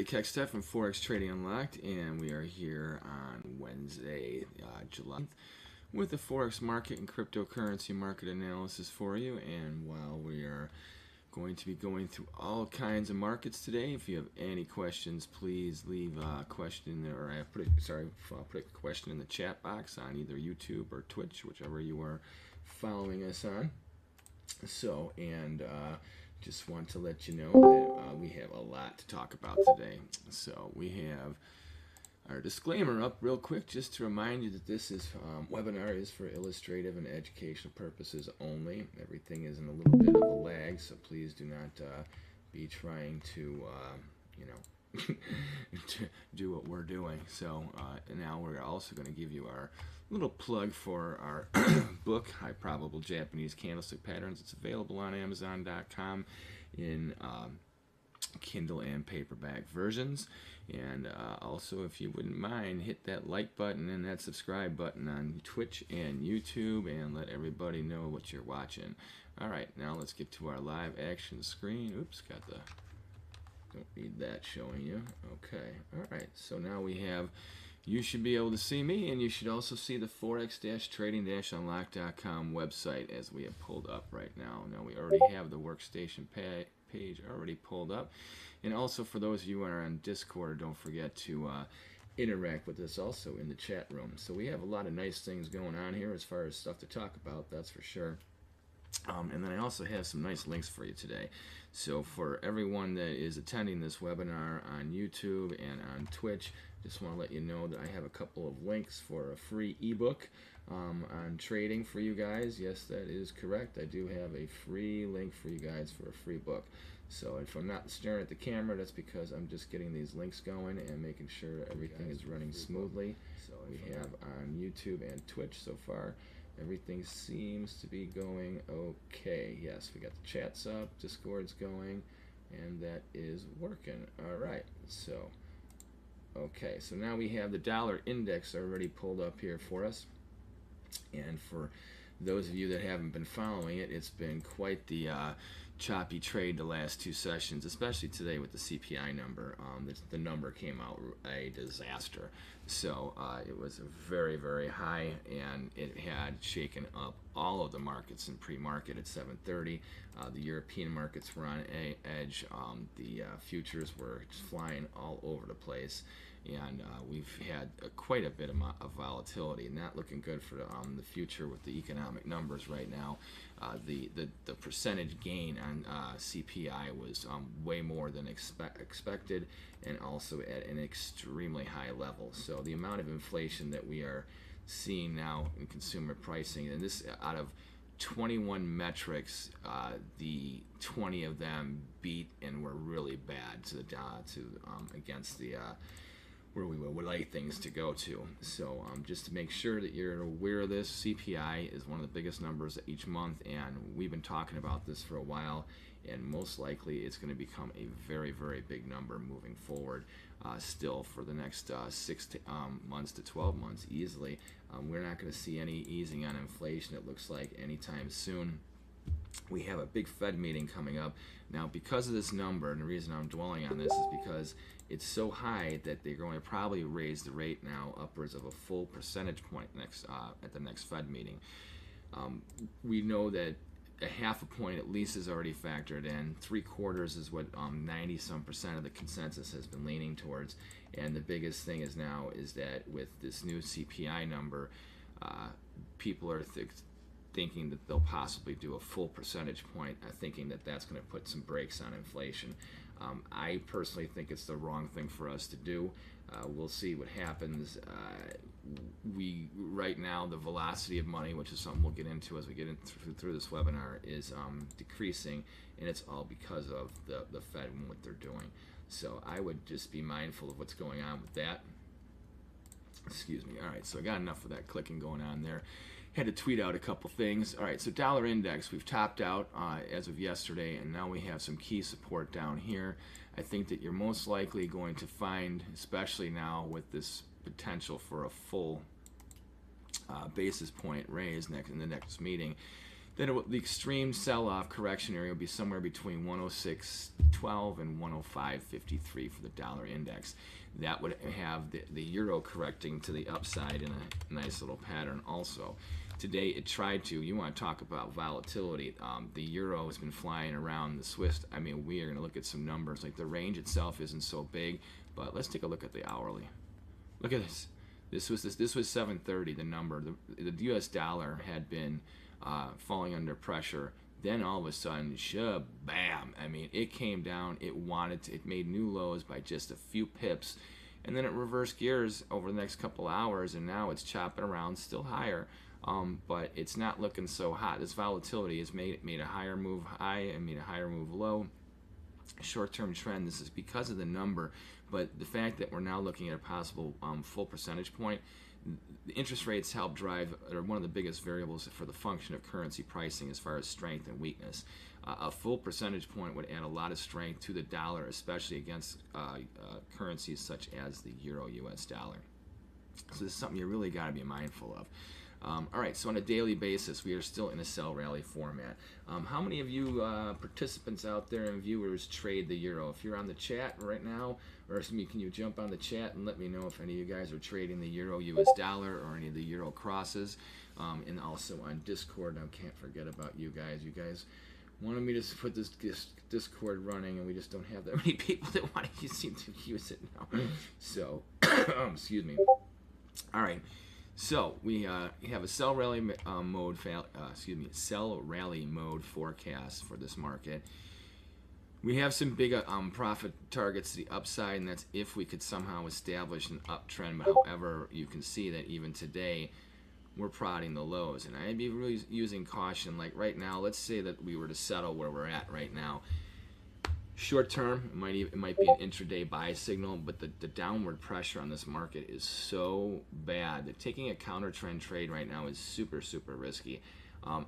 Keck Steph from Forex Trading Unlocked, and we are here on Wednesday, July 9th, with the Forex market and cryptocurrency market analysis for you. And while we are going to be going through all kinds of markets today, if you have any questions, please leave a question in there, or I'll put a question in the chat box on either YouTube or Twitch, whichever you are following us on. So, just want to let you know that we have a lot to talk about today. So we have our disclaimer up real quick, just to remind you that this webinar is for illustrative and educational purposes only. Everything is in a little bit of a lag, so please do not be trying to, to do what we're doing. So now we're also going to give you our little plug for our book, High Probable Japanese Candlestick Patterns. It's available on Amazon.com in Kindle and paperback versions. And also, if you wouldn't mind, hit that like button and that subscribe button on Twitch and YouTube, and let everybody know what you're watching. All right, now let's get to our live action screen. Oops, don't need that showing you. Okay, all right, so now you should be able to see me, and you should also see the forex-trading-unlock.com website as we have pulled up right now. Now we already have the workstation page already pulled up. And also, for those of you who are on Discord, don't forget to interact with us also in the chat room. So we have a lot of nice things going on here as far as stuff to talk about, that's for sure. And then I also have some nice links for you today. So for everyone that is attending this webinar on YouTube and on Twitch, just want to let you know that I have a couple of links for a free ebook on trading for you guys. Yes, that is correct. I do have a free link for you guys for a free book. So if I'm not staring at the camera, that's because I'm just getting these links going and making sure everything is running smoothly. So we have on YouTube and Twitch so far. Everything seems to be going okay. Yes, we got the chats up, Discord's going, and that is working. All right, so okay, so now we have the dollar index already pulled up here for us. And for those of you that haven't been following it, it's been quite the choppy trade the last two sessions, especially today with the CPI number. The number came out a disaster. So it was very, very high, and it had shaken up all of the markets in pre-market at 7:30. The European markets were on edge. The futures were flying all over the place. And we've had quite a bit of volatility, not looking good for the future with the economic numbers right now. The percentage gain on CPI was way more than expected, and also at an extremely high level. So the amount of inflation that we are seeing now in consumer pricing, and this out of 21 metrics, the 20 of them beat and were really bad against the where we would like things to go to. So just to make sure that you're aware of this, CPI is one of the biggest numbers each month, and we've been talking about this for a while, and most likely it's going to become a very, very big number moving forward still for the next 6 months to 12 months easily. We're not going to see any easing on inflation, it looks like, anytime soon. We have a big Fed meeting coming up. Now, because of this number, and the reason I'm dwelling on this is because it's so high that they're going to probably raise the rate now upwards of a full percentage point at the next Fed meeting. We know that a half a point at least is already factored in. 3/4 is what 90-some% of the consensus has been leaning towards. And the biggest thing is that with this new CPI number, people are thinking that they'll possibly do a full percentage point, thinking that that's going to put some brakes on inflation. I personally think it's the wrong thing for us to do. We'll see what happens. Right now, the velocity of money, which is something we'll get into as we get through this webinar, is decreasing, and it's all because of the Fed and what they're doing. So I would just be mindful of what's going on with that. Excuse me. All right, so I got enough of that clicking going on there. Had to tweet out a couple things. All right, so dollar index, we've topped out as of yesterday, and now we have some key support down here. I think that you're most likely going to find, especially now with this potential for a full basis point raise in the next meeting, then the extreme sell-off correction area will be somewhere between 106.12 and 105.53 for the dollar index. That would have the euro correcting to the upside in a nice little pattern also. Today it tried to. You want to talk about volatility. The euro has been flying around. The Swiss, I mean, we are going to look at some numbers. Like the range itself isn't so big, but let's take a look at the hourly. Look at this. This was 730. The number. The U.S. dollar had been falling under pressure. Then all of a sudden, bam! I mean, it came down. It made new lows by just a few pips, and then it reversed gears over the next couple hours, and now it's chopping around, still higher. But it's not looking so hot. This volatility has made a higher move high and made a higher move low. Short-term trend. This is because of the number, but the fact that we're now looking at a possible full percentage point. The interest rates help drive, or one of the biggest variables for the function of currency pricing as far as strength and weakness. A full percentage point would add a lot of strength to the dollar, especially against currencies such as the euro, U.S. dollar. So this is something you really got to be mindful of. All right, so on a daily basis, we are still in a sell rally format. How many of you participants out there and viewers trade the euro? If you're on the chat right now, or can you jump on the chat and let me know if any of you guys are trading the euro US dollar or any of the euro crosses? And also on Discord, I can't forget about you guys. You guys wanted me to put this Discord running, and we just don't have that many people that want to seem to use it now. So, excuse me. All right. So we have a sell rally mode. Sell rally mode forecast for this market. We have some big profit targets to the upside, and that's if we could somehow establish an uptrend. But however, you can see that even today, we're prodding the lows, and I'd be really using caution. Like right now, let's say that we were to settle where we're at right now. Short term, it might be an intraday buy signal, but the downward pressure on this market is so bad that taking a counter trend trade right now is super, super risky.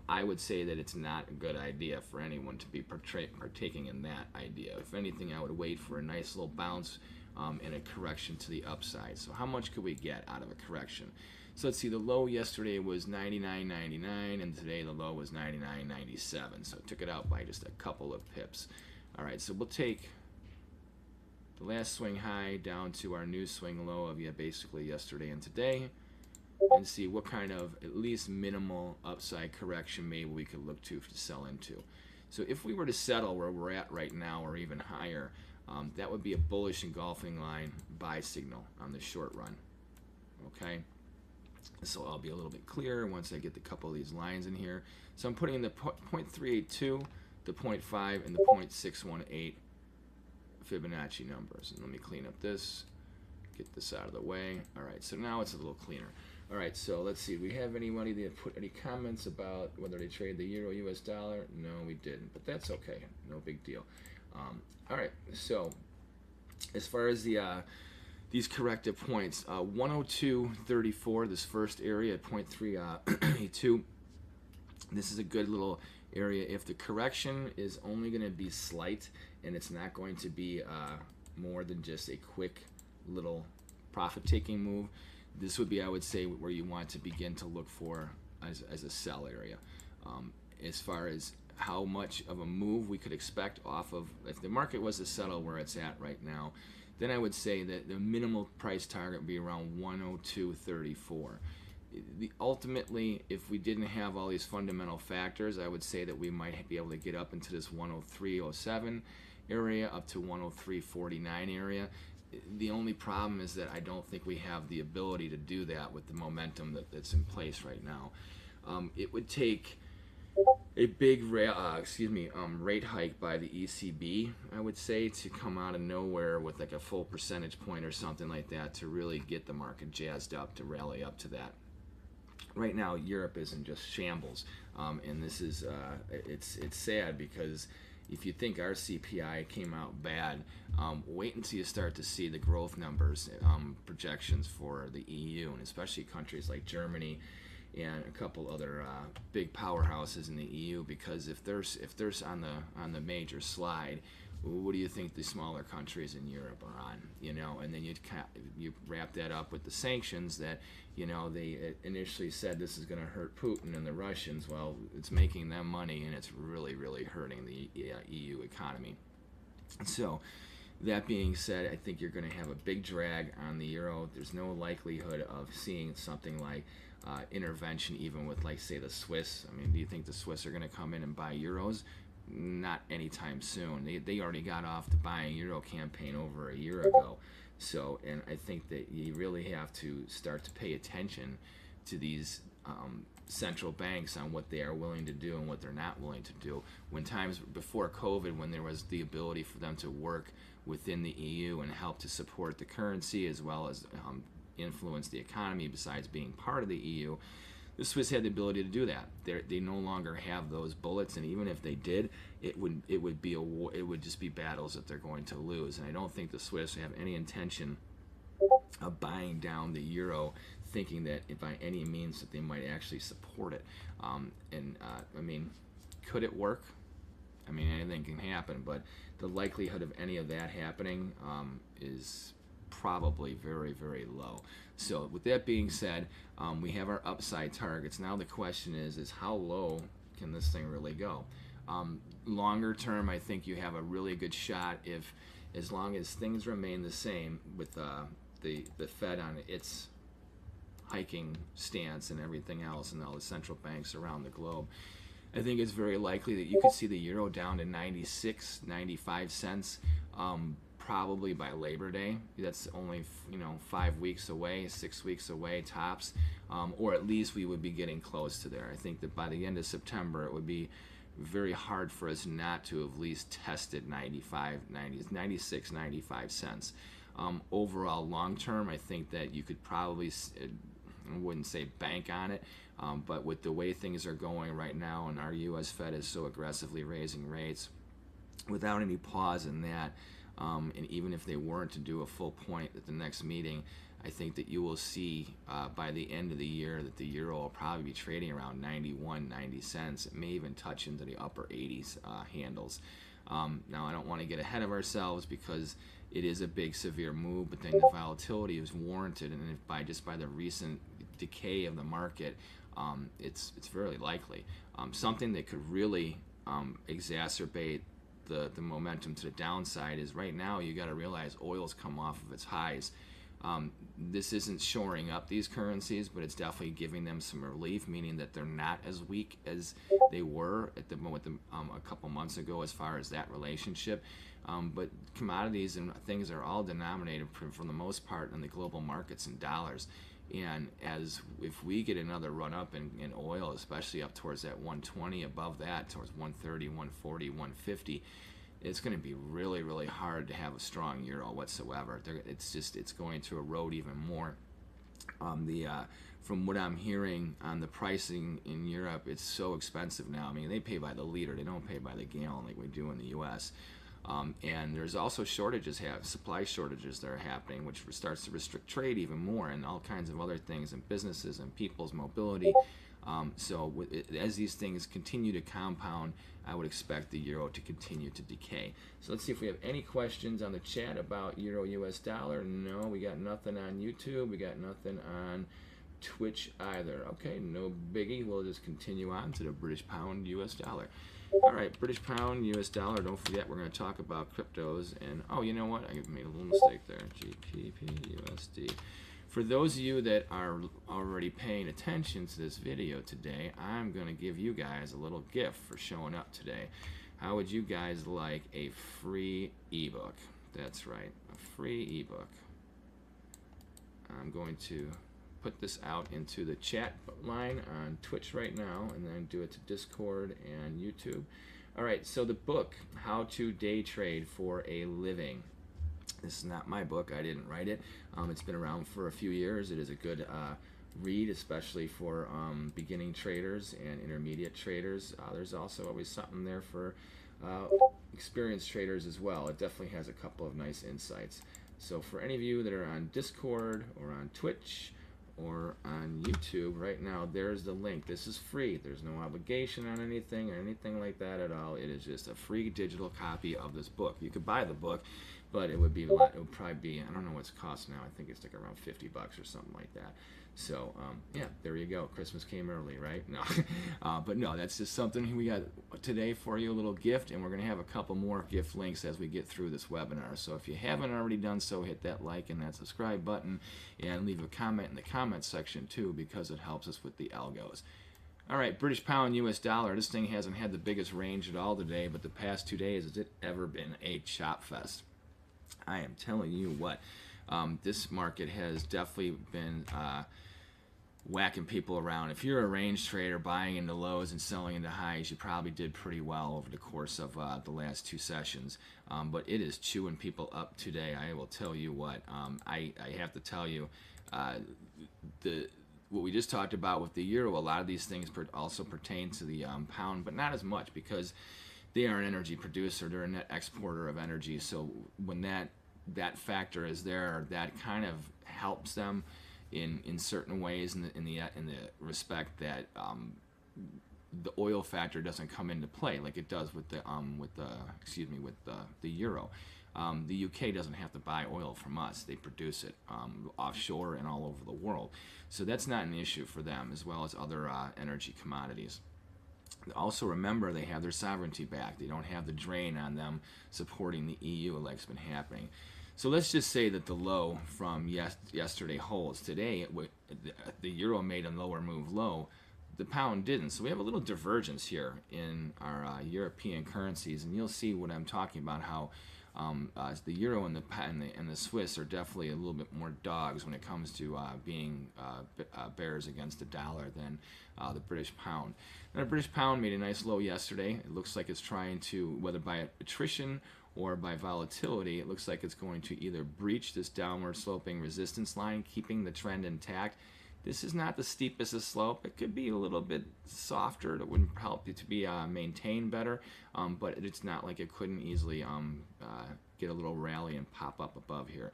I would say that it's not a good idea for anyone to be partaking in that idea. If anything, I would wait for a nice little bounce and a correction to the upside. So how much could we get out of a correction? So let's see, the low yesterday was 99.99, and today the low was 99.97. So it took it out by just a couple of pips. All right, so we'll take the last swing high down to our new swing low of basically yesterday and today, and see what kind of at least minimal upside correction maybe we could look to sell into. So if we were to settle where we're at right now or even higher, that would be a bullish engulfing line buy signal on the short run. Okay, so I'll be a little bit clearer once I get a couple of these lines in here. So I'm putting in the 0.382, the 0.5, and the 0.618 Fibonacci numbers. And let me clean up this, get this out of the way. All right, so now it's a little cleaner. All right, so let's see. We have anybody that put any comments about whether they trade the euro US dollar? No, we didn't, but that's okay. No big deal. All right, so as far as the these corrective points, 102.34, this first area at 0.382, this is a good little area. If the correction is only going to be slight and it's not going to be more than just a quick little profit-taking move, this would be, I would say, where you want to begin to look for as a sell area. As far as how much of a move we could expect off of, if the market was to settle where it's at right now, then I would say that the minimal price target would be around 102.34. Ultimately, if we didn't have all these fundamental factors, I would say that we might be able to get up into this 103.07 area, up to 103.49 area. The only problem is that I don't think we have the ability to do that with the momentum that's in place right now. It would take a big rate hike by the ECB, I would say, to come out of nowhere with like a full percentage point or something like that to really get the market jazzed up to rally up to that. Right now, Europe is in just shambles, and this is it's sad because if you think our CPI came out bad, wait until you start to see the growth numbers projections for the EU, and especially countries like Germany and a couple other big powerhouses in the EU, because if there's on the major slide, what do you think the smaller countries in Europe are on? You know, and then you wrap that up with the sanctions that, you know, they initially said this is going to hurt Putin and the Russians. Well, it's making them money, and it's really, really hurting the EU economy. So, that being said, I think you're going to have a big drag on the euro. There's no likelihood of seeing something like intervention, even with, like, say, the Swiss. I mean, do you think the Swiss are going to come in and buy euros? Not anytime soon. They already got off the buying euro campaign over a year ago. So, and I think that you really have to start to pay attention to these central banks on what they are willing to do and what they're not willing to do. When times before COVID, when there was the ability for them to work within the EU and help to support the currency as well as influence the economy besides being part of the EU, the Swiss had the ability to do that. They no longer have those bullets, and even if they did, it would be a war. It would just be battles that they're going to lose. And I don't think the Swiss have any intention of buying down the euro, thinking that if by any means that they might actually support it. I mean, could it work? I mean, anything can happen, but the likelihood of any of that happening is probably very, very low. So with that being said, we have our upside targets. Now the question is how low can this thing really go? Longer term, I think you have a really good shot if, as long as things remain the same with the Fed on its hiking stance and everything else, and all the central banks around the globe. I think it's very likely that you could see the euro down to 96, 95 cents. Probably by Labor Day. That's only 5 weeks away, 6 weeks away tops, or at least we would be getting close to there. I think that by the end of September it would be very hard for us not to have at least tested 96, 95 cents. Overall, long term, I think that you could probably, I wouldn't say bank on it, but with the way things are going right now, and our U.S. Fed is so aggressively raising rates, without any pause in that. And even if they weren't to do a full point at the next meeting, I think that you will see by the end of the year that the euro will probably be trading around 91, 90 cents. It may even touch into the upper 80s handles. Now, I don't want to get ahead of ourselves because it is a big, severe move, but then the volatility is warranted, and if by the recent decay of the market, it's very likely. Something that could really exacerbate the momentum to the downside is right now you got to realize oil's come off of its highs. This isn't shoring up these currencies, but it's definitely giving them some relief, meaning that they're not as weak as they were at the moment a couple months ago as far as that relationship. But commodities and things are all denominated for the most part in the global markets in dollars. And if we get another run up in oil, especially up towards that 120, above that towards 130, 140, 150, it's going to be really, really hard to have a strong euro whatsoever. It's going to erode even more. From what I'm hearing on the pricing in Europe, it's so expensive now. I mean, they pay by the liter; they don't pay by the gallon like we do in the U.S. And there's also supply shortages that are happening, which starts to restrict trade even more, and all kinds of other things, and businesses and people's mobility. As these things continue to compound, I would expect the euro to continue to decay. So let's see if we have any questions on the chat about euro US dollar. No, we got nothing on YouTube. We got nothing on Twitch either. Okay, no biggie. We'll just continue on to the British pound US dollar. All right, British pound, US dollar. Don't forget, we're going to talk about cryptos. And, oh, you know what? I made a little mistake there. GBP, USD. For those of you that are already paying attention to this video today, I'm going to give you guys a little gift for showing up today. How would you guys like a free ebook? That's right, a free ebook. I'm going to put this out into the chat line on Twitch right now, and then do it to Discord and YouTube. All right, so the book, How to Day Trade for a Living. This is not my book. I didn't write it. It's been around for a few years. It is a good read, especially for beginning traders and intermediate traders. There's also always something there for experienced traders as well. It definitely has a couple of nice insights. So for any of you that are on Discord or on Twitch or on YouTube right now, there's the link. This is free. There's no obligation on anything or anything like that at all. It is just a free digital copy of this book. You could buy the book, but it would be a lot. It would probably be, I don't know what's cost now. I think it's like around $50 or something like that. So yeah, there you go. Christmas came early, right? No, but no, that's just something we got today for you, a little gift, and we're going to have a couple more gift links as we get through this webinar. So if you haven't already done so, hit that like and that subscribe button, and leave a comment in the comment section too, because it helps us with the algos. All right, British pound, US dollar. This thing hasn't had the biggest range at all today, but the past 2 days, has it ever been a chop fest? I am telling you what, this market has definitely been whacking people around. If you're a range trader buying into lows and selling into highs, you probably did pretty well over the course of the last 2 sessions. But it is chewing people up today. I will tell you what. I have to tell you, what we just talked about with the euro, a lot of these things also pertain to the pound, but not as much because they are an energy producer. They're a net exporter of energy. So when that factor is there, that kind of helps them in certain ways in the respect that the oil factor doesn't come into play like it does with the euro. The UK doesn't have to buy oil from us. They produce it offshore and all over the world. So that's not an issue for them, as well as other energy commodities. Also remember, they have their sovereignty back. They don't have the drain on them supporting the EU like it's been happening. So let's just say that the low from yesterday holds. Today, the euro made a lower move low. The pound didn't. So we have a little divergence here in our European currencies, and you'll see what I'm talking about, how the euro and the Swiss are definitely a little bit more dogs when it comes to being bears against the dollar than the British pound. Now, the British pound made a nice low yesterday. It looks like it's trying to, whether by attrition or by volatility, it looks like it's going to either breach this downward sloping resistance line, keeping the trend intact. This is not the steepest of slope. It could be a little bit softer. That wouldn't help it to be maintained better, but it's not like it couldn't easily get a little rally and pop up above here.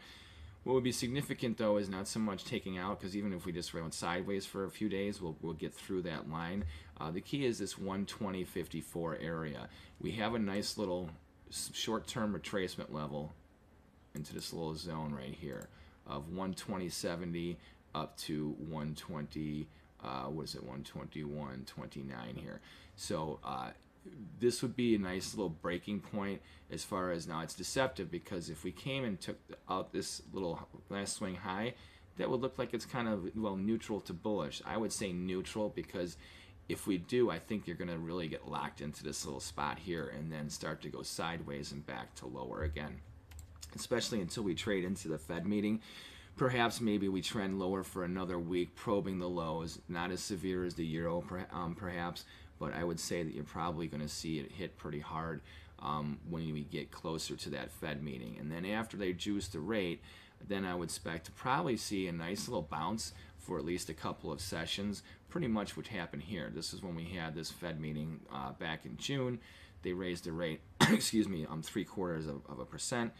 What would be significant, though, is not so much taking out, because even if we just went sideways for a few days, we'll get through that line. The key is this 120.54 area. We have a nice little short-term retracement level into this little zone right here of 120.70 up to 120, what is it, 121.29 here. So this would be a nice little breaking point as far as, now it's deceptive because if we came and took out this little last swing high, that would look like it's kind of, well, neutral to bullish. I would say neutral, because if we do, I think you're going to really get locked into this little spot here and then start to go sideways and back to lower again, especially until we trade into the Fed meeting. Perhaps maybe we trend lower for another week, probing the lows. Not as severe as the euro, perhaps, but I would say that you're probably going to see it hit pretty hard when we get closer to that Fed meeting. And then after they juice the rate, then I would expect to probably see a nice little bounce for at least a couple of sessions. Pretty much what happened here. This is when we had this Fed meeting back in June. They raised the rate, excuse me, 0.75%.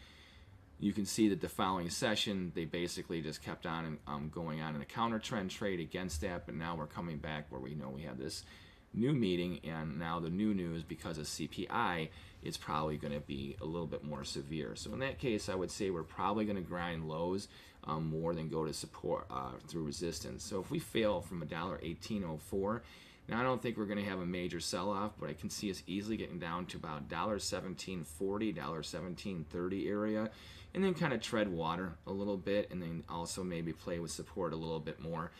You can see that the following session, they basically just kept on going on in a counter trend trade against that, but now we're coming back where we know we have this new meeting, and now the new news, because of CPI, it's probably going to be a little bit more severe. So in that case, I would say we're probably going to grind lows more than go to support through resistance. So if we fail from $1.1804, now I don't think we're going to have a major sell-off, but I can see us easily getting down to about $1.1740, $1.1730 area, and then kind of tread water a little bit, and then also maybe play with support a little bit more.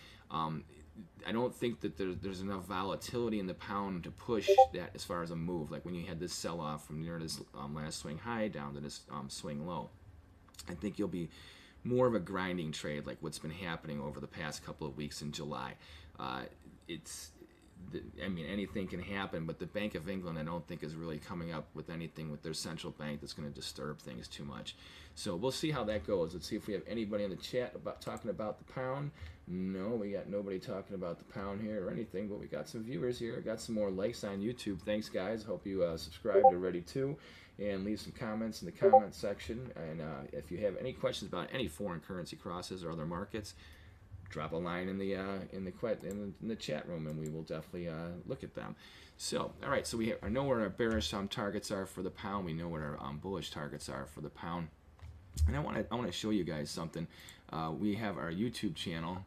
I don't think that there's enough volatility in the pound to push that as far as a move, like when you had this sell-off from near this last swing high down to this swing low. I think you'll be more of a grinding trade like what's been happening over the past couple of weeks in July. I mean, anything can happen, but the Bank of England, I don't think, is really coming up with anything with their central bank that's going to disturb things too much. So we'll see how that goes. Let's see if we have anybody in the chat talking about the pound. No, we got nobody talking about the pound here or anything, but we got some viewers here. Got some more likes on YouTube. Thanks, guys. Hope you subscribed already too, and leave some comments in the comment section. And if you have any questions about any foreign currency crosses or other markets, drop a line in the chat room, and we will definitely look at them. So, all right, so we know where our bearish targets are for the pound. We know what our bullish targets are for the pound. And I want to show you guys something. We have our YouTube channel,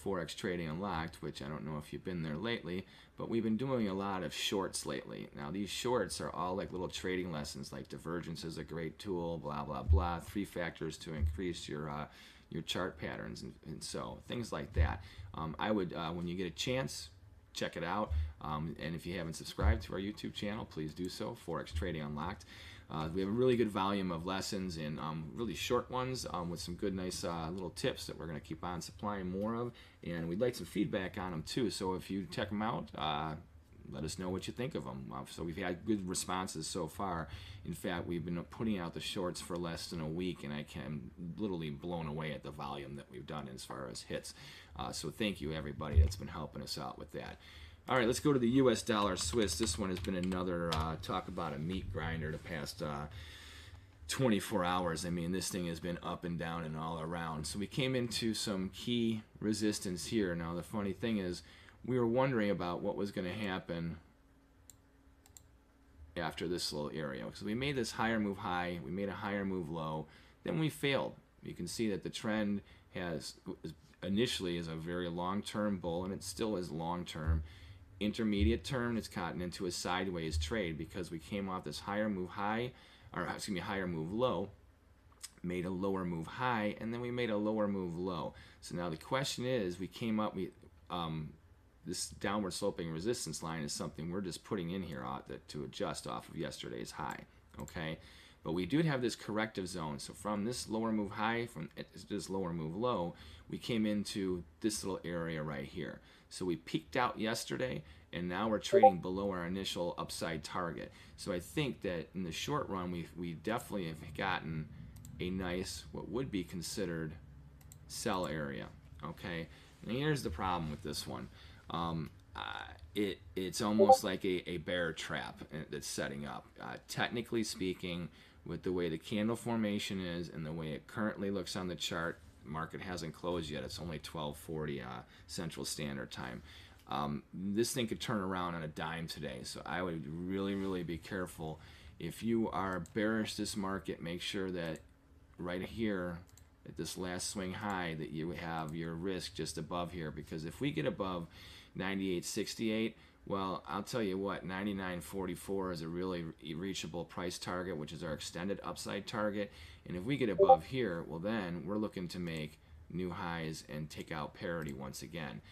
Forex Trading Unlocked, which I don't know if you've been there lately, but we've been doing a lot of shorts lately. Now these shorts are all like little trading lessons, like divergence is a great tool, blah blah blah, 3 factors to increase your chart patterns, and so things like that. I would, when you get a chance, check it out. And if you haven't subscribed to our YouTube channel, please do so, Forex Trading Unlocked. We have a really good volume of lessons, and really short ones with some good, nice little tips that we're going to keep on supplying more of. And we'd like some feedback on them too. So if you check them out, let us know what you think of them. So we've had good responses so far. In fact, we've been putting out the shorts for less than a week, and I'm literally blown away at the volume that we've done as far as hits. So thank you, everybody that's been helping us out with that. All right, let's go to the U.S. dollar Swiss. This one has been another talk about a meat grinder the past 24 hours. I mean, this thing has been up and down and all around. So we came into some key resistance here. Now, the funny thing is, we were wondering about what was going to happen after this little area. So we made this higher move high, we made a higher move low, then we failed. You can see that the trend initially is a very long-term bull, and it still is long-term. Intermediate term, it's gotten into a sideways trade because we came off this higher move high, or excuse me, higher move low, made a lower move high, and then we made a lower move low. So now the question is, we came up, this downward sloping resistance line is something we're just putting in here to adjust off of yesterday's high, okay? But we do have this corrective zone. So from this lower move high, from this lower move low, we came into this little area right here. So we peaked out yesterday, and now we're trading below our initial upside target. So I think that in the short run, we definitely have gotten a nice, what would be considered sell area, okay? And here's the problem with this one. It's almost like a bear trap that's setting up. Technically speaking, with the way the candle formation is and the way it currently looks on the chart, market hasn't closed yet. It's only 12:40 Central Standard Time. This thing could turn around on a dime today, so I would really, really be careful. If you are bearish this market, make sure that right here at this last swing high that you have your risk just above here, because if we get above 98.68, well, I'll tell you what, 99.44 is a really reachable price target, which is our extended upside target. And if we get above here, well, then we're looking to make new highs and take out parity once again.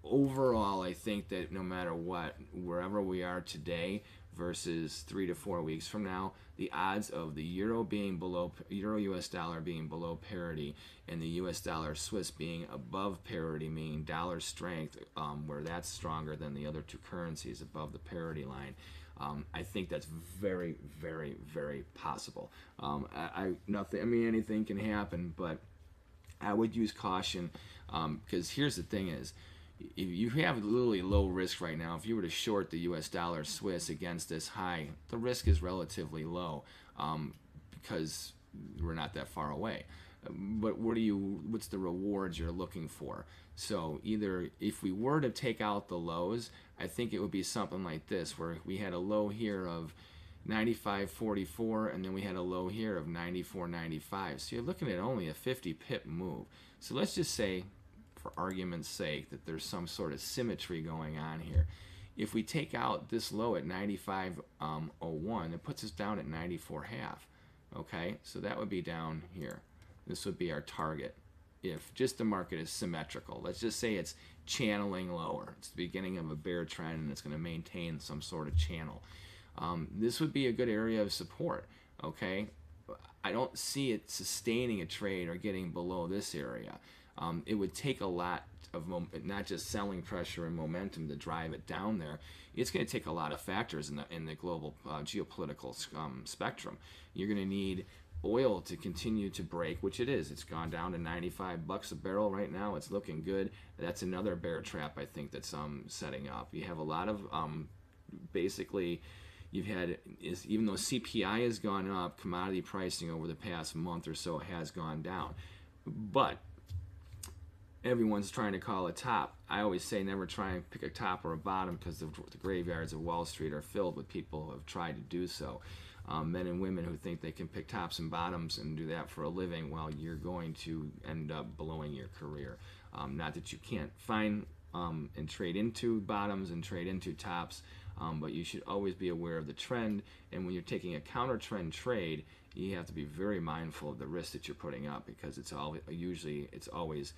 Overall, I think that no matter what, wherever we are today versus 3 to 4 weeks from now, the odds of the euro US dollar being below parity and the US dollar Swiss being above parity, meaning dollar strength, where that's stronger than the other two currencies above the parity line, I think that's very, very, very possible. Anything can happen, but I would use caution, because here's the thing is, if you have literally low risk right now, if you were to short the US dollar Swiss against this high, the risk is relatively low, because we're not that far away. But what's the rewards you're looking for? So either if we were to take out the lows, I think it would be something like this, where we had a low here of 95.44, and then we had a low here of 94.95. So you're looking at only a 50 pip move. So let's just say, for argument's sake, that there's some sort of symmetry going on here. If we take out this low at 95.01, it puts us down at 94.5. Okay, so that would be down here. This would be our target if just the market is symmetrical. Let's just say it's channeling lower. It's the beginning of a bear trend, and it's going to maintain some sort of channel. This would be a good area of support. Okay, I don't see it sustaining a trade or getting below this area. It would take a lot of not just selling pressure and momentum to drive it down there. It's going to take a lot of factors in the global geopolitical spectrum. You're going to need oil to continue to break, which it is. It's gone down to 95 bucks a barrel right now. It's looking good. That's another bear trap, I think, that's setting up. You have a lot of basically, even though CPI has gone up, commodity pricing over the past month or so has gone down. But everyone's trying to call a top. I always say never try and pick a top or a bottom, because the graveyards of Wall Street are filled with people who have tried to do so. Men and women who think they can pick tops and bottoms and do that for a living, well, you're going to end up blowing your career. Not that you can't find and trade into bottoms and trade into tops, but you should always be aware of the trend. And when you're taking a counter trend trade, you have to be very mindful of the risk that you're putting up, because it's always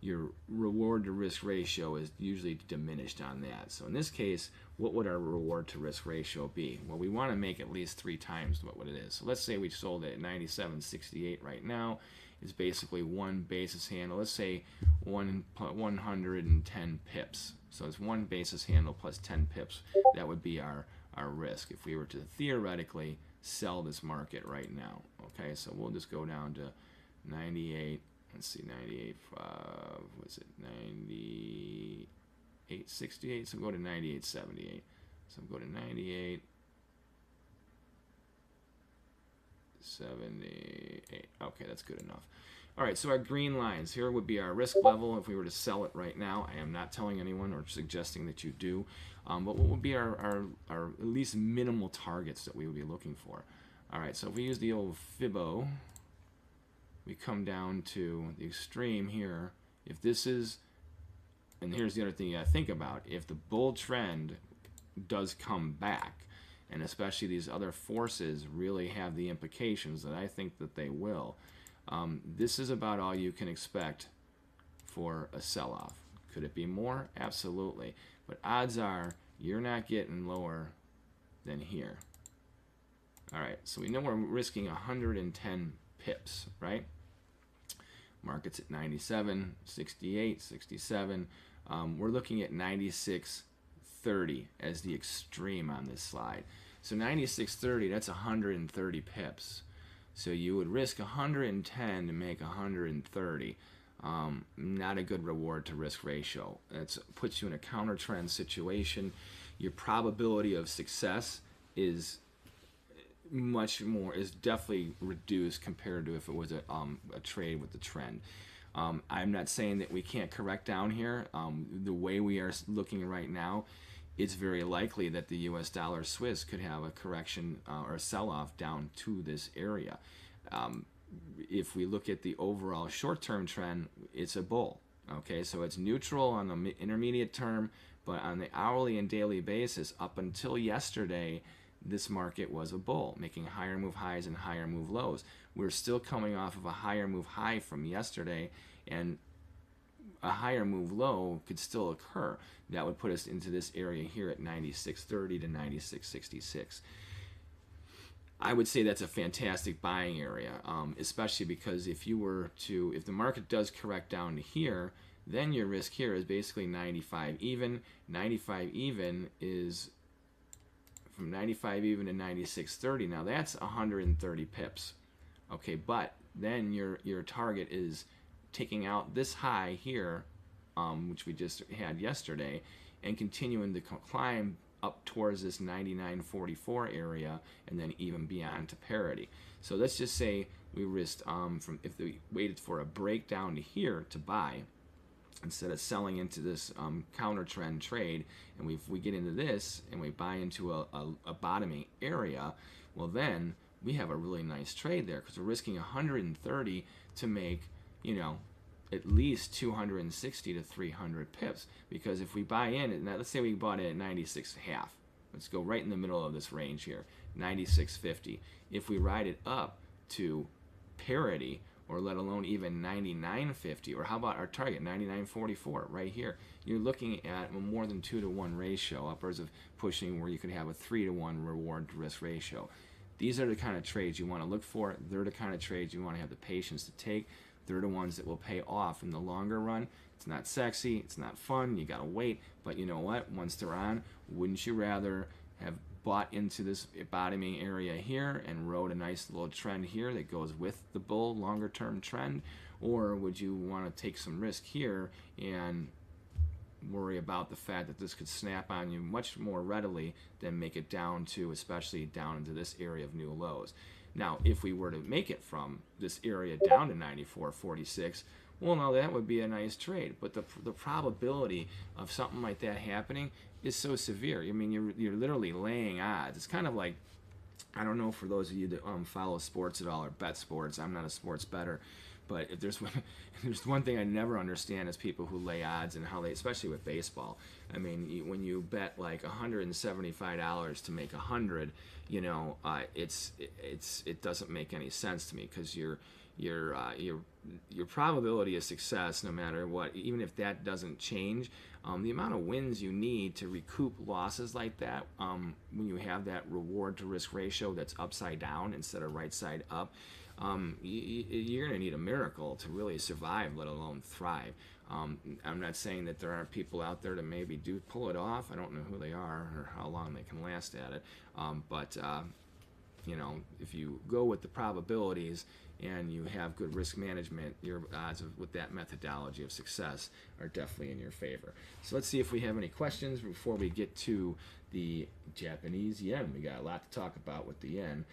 your reward to risk ratio is usually diminished on that. So in this case, what would our reward to risk ratio be? Well, we want to make at least 3 times what it is. So let's say we sold it at 97.68 right now. It's basically 1 basis handle. Let's say 110 pips. So it's 1 basis handle plus 10 pips. That would be our risk if we were to theoretically sell this market right now. Okay, so we'll just go down to 98. Let's see, 98, what's it, 98.68, so go to 98.78. So go to 98.78. Okay, that's good enough. All right, so our green lines here would be our risk level if we were to sell it right now. I am not telling anyone or suggesting that you do, but what would be our at least minimal targets that we would be looking for? All right, so if we use the old Fibo, we come down to the extreme here. If this is, and here's the other thing you gotta think about, if the bull trend does come back, and especially these other forces really have the implications that I think that they will, this is about all you can expect for a sell-off. Could it be more? Absolutely. But odds are you're not getting lower than here. All right, so we know we're risking 110 pips, right? Market's at 97, 68, 67. We're looking at 96.30 as the extreme on this slide. So 96.30, that's 130 pips. So you would risk 110 to make 130. Not a good reward to risk ratio. That puts you in a counter trend situation. Your probability of success is definitely reduced compared to if it was a trade with the trend. I'm not saying that we can't correct down here. The way we are looking right now, it's very likely that the US dollar Swiss could have a correction or a sell-off down to this area. If we look at the overall short-term trend, it's a bull. Okay, so it's neutral on the intermediate term, but on the hourly and daily basis, up until yesterday, this market was a bull, making higher move highs and higher move lows. We're still coming off of a higher move high from yesterday, and a higher move low could still occur. That would put us into this area here at 96.30 to 96.66. I would say that's a fantastic buying area, especially because if the market does correct down to here, then your risk here is basically 95 even. 95 even is from 95 even to 96.30. Now that's 130 pips. Okay, but then your target is taking out this high here, which we just had yesterday, and continuing to climb up towards this 99.44 area, and then even beyond to parity. So let's just say we risked if we waited for a breakdown to here to buy, instead of selling into this counter trend trade, and if we get into this and we buy into a bottoming area, well then we have a really nice trade there, because we're risking 130 to make, at least 260 to 300 pips. Because if we buy in, now let's say we bought it at 96.5, let's go right in the middle of this range here, 96.50. If we ride it up to parity, or let alone even 99.50, or how about our target 99.44 right here, you're looking at a more than 2-to-1 ratio, upwards of pushing where you could have a 3-to-1 reward to risk ratio. These are the kind of trades you want to look for. They're the kind of trades you want to have the patience to take. They're the ones that will pay off in the longer run. It's not sexy, it's not fun, you gotta wait, but you know what, once they're on, wouldn't you rather have bought into this bottoming area here and rode a nice little trend here that goes with the bull longer term trend? Or would you want to take some risk here and worry about the fact that this could snap on you much more readily than make it down to, especially down into this area of new lows? Now, if we were to make it from this area down to 94.46, Well, now that would be a nice trade, but the probability of something like that happening is so severe. I mean, you're literally laying odds. It's kind of like, I don't know, for those of you that follow sports at all or bet sports. I'm not a sports bettor, but if there's there's one thing I never understand is people who lay odds and how they, especially with baseball. I mean, when you bet like $175 to make 100, you know, it doesn't make any sense to me, because your probability of success, no matter what, even if that doesn't change, the amount of wins you need to recoup losses like that, when you have that reward to risk ratio that's upside down instead of right side up, you're going to need a miracle to really survive, let alone thrive. I'm not saying that there aren't people out there that maybe do pull it off. I don't know who they are or how long they can last at it, but you know, if you go with the probabilities and you have good risk management, your odds with that methodology of success are definitely in your favor. So let's see if we have any questions before we get to the Japanese yen. We got a lot to talk about with the yen.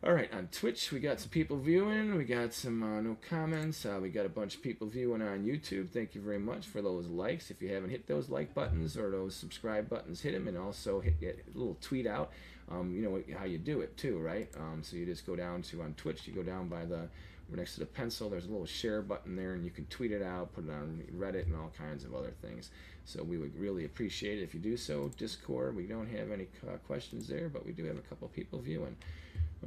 All right, on Twitch, we got some people viewing. We got some no comments. We got a bunch of people viewing on YouTube. Thank you very much for those likes. If you haven't hit those like buttons or those subscribe buttons, hit them, and also hit a little tweet out. You know how you do it too, right? So you just go down to, on Twitch, you go down by the, next to the pencil, there's a little share button there, and you can tweet it out, put it on Reddit, and all kinds of other things. So we would really appreciate it if you do so. Discord, we don't have any questions there, but we do have a couple people viewing.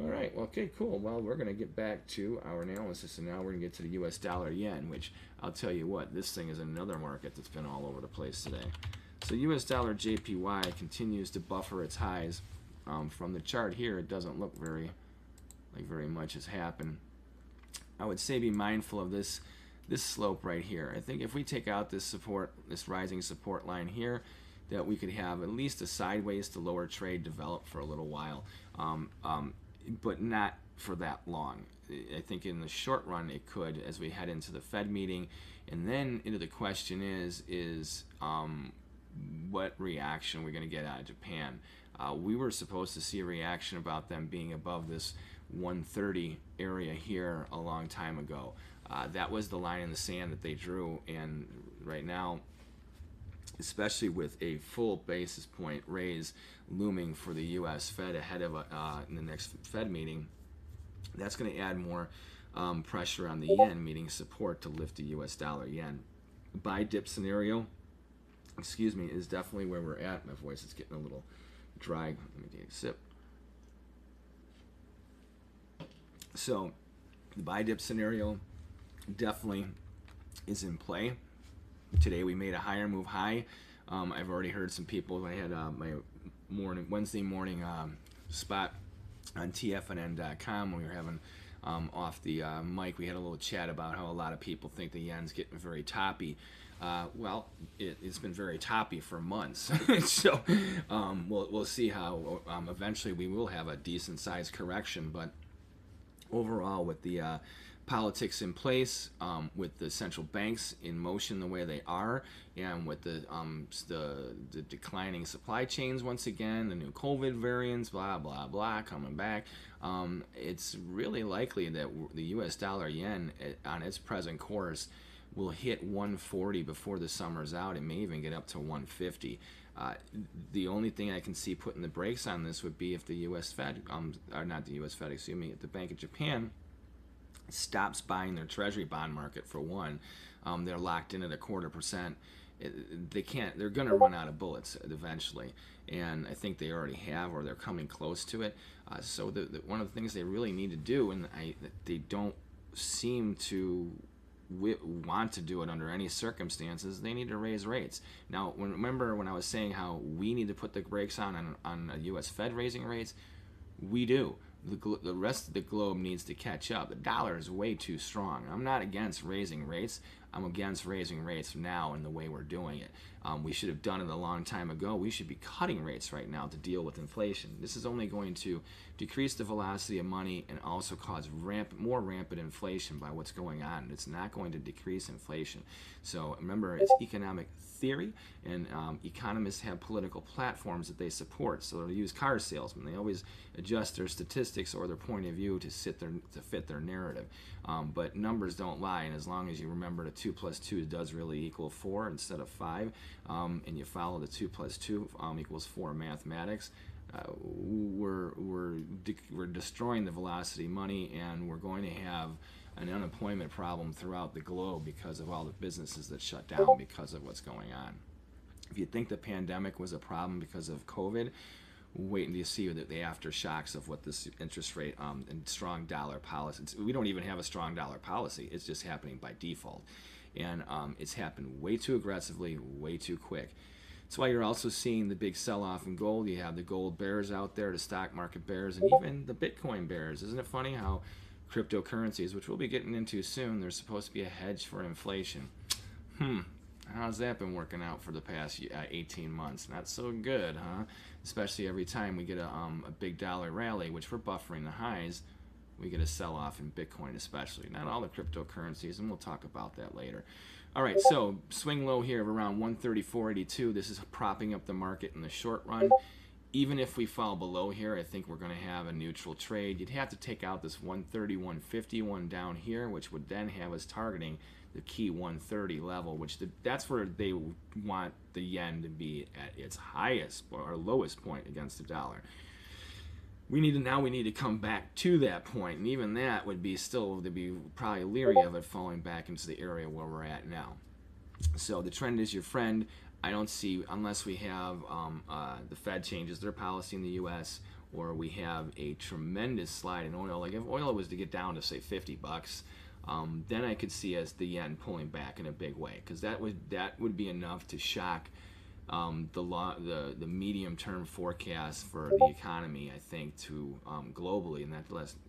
All right, well, okay, cool. Well, we're going to get back to our analysis, and now we're going to get to the US dollar yen, which I'll tell you what, this thing is another market that's been all over the place today. So US dollar JPY continues to buffer its highs. From the chart here, it doesn't look very much has happened. I would say be mindful of this slope right here. I think if we take out this support, this rising support line here, that we could have at least a sideways to lower trade develop for a little while, but not for that long. I think in the short run it could, as we head into the Fed meeting, and then into the question is what reaction we're going to get out of Japan. We were supposed to see a reaction about them being above this 130 area here a long time ago. That was the line in the sand that they drew, and right now, especially with a full basis point raise looming for the U.S. Fed ahead of in the next Fed meeting, that's going to add more pressure on the yen, meaning support to lift the U.S. dollar yen. Buy dip scenario, excuse me, is definitely where we're at. My voice is getting a little dry. Let me take a sip. So the buy dip scenario definitely is in play. Today we made a higher move high. I've already heard some people. I had my Wednesday morning spot on TFNN.com when we were having off the mic. We had a little chat about how a lot of people think the yen's getting very toppy. Well, it's been very toppy for months. So we'll see how eventually we will have a decent sized correction. But overall, with the politics in place, with the central banks in motion the way they are, and with the declining supply chains once again, the new COVID variants, blah blah blah, coming back, it's really likely that the U.S. dollar yen on its present course will hit 140 before the summer's out. It may even get up to 150. The only thing I can see putting the brakes on this would be if the U.S. Fed, or not the U.S. Fed, excuse me, the Bank of Japan stops buying their treasury bond market for one. They're locked in at 0.25%. They can't. They're going to run out of bullets eventually, and I think they already have, or they're coming close to it. So one of the things they really need to do, and they don't seem to want to do it under any circumstances, they need to raise rates. Now, remember when I was saying how we need to put the brakes on a U.S. Fed raising rates? We do. The rest of the globe needs to catch up. The dollar is way too strong. I'm not against raising rates. I'm against raising rates now in the way we're doing it. We should have done it a long time ago. We should be cutting rates right now to deal with inflation. This is only going to decrease the velocity of money and also cause more rampant inflation by what's going on. It's not going to decrease inflation. So remember, it's economic theory, and economists have political platforms that they support. So they'll use car salesmen. They always adjust their statistics or their point of view to fit their narrative. But numbers don't lie, and as long as you remember that 2 plus 2 does really equal 4 instead of 5, and you follow the 2 plus 2 equals 4 mathematics, we're destroying the velocity money, and we're going to have an unemployment problem throughout the globe because of all the businesses that shut down because of what's going on. If you think the pandemic was a problem because of COVID, wait until you see the aftershocks of what this interest rate and strong dollar policy. We don't even have a strong dollar policy. It's just happening by default. And it's happened way too aggressively, way too quick. That's why you're also seeing the big sell-off in gold. You have the gold bears out there, the stock market bears, and even the Bitcoin bears. Isn't it funny how cryptocurrencies, which we'll be getting into soon, they're supposed to be a hedge for inflation? How's that been working out for the past 18 months? Not so good, huh? Especially every time we get a big dollar rally, which we're buffering the highs, we get a sell-off in Bitcoin especially. Not all the cryptocurrencies, and we'll talk about that later. All right, so swing low here of around 134.82. This is propping up the market in the short run. Even if we fall below here, I think we're going to have a neutral trade. You'd have to take out this 131.51 down here, which would then have us targeting the key 130 level, which that's where they want the yen to be at its highest or lowest point against the dollar. We need to come back to that point, and even that would be still to be probably leery of it falling back into the area where we're at now. So the trend is your friend. I don't see, unless we have the Fed changes their policy in the U.S. or we have a tremendous slide in oil. Like if oil was to get down to say $50, then I could see as the yen pulling back in a big way, because that would be enough to shock the medium-term forecast for the economy, I think, to globally,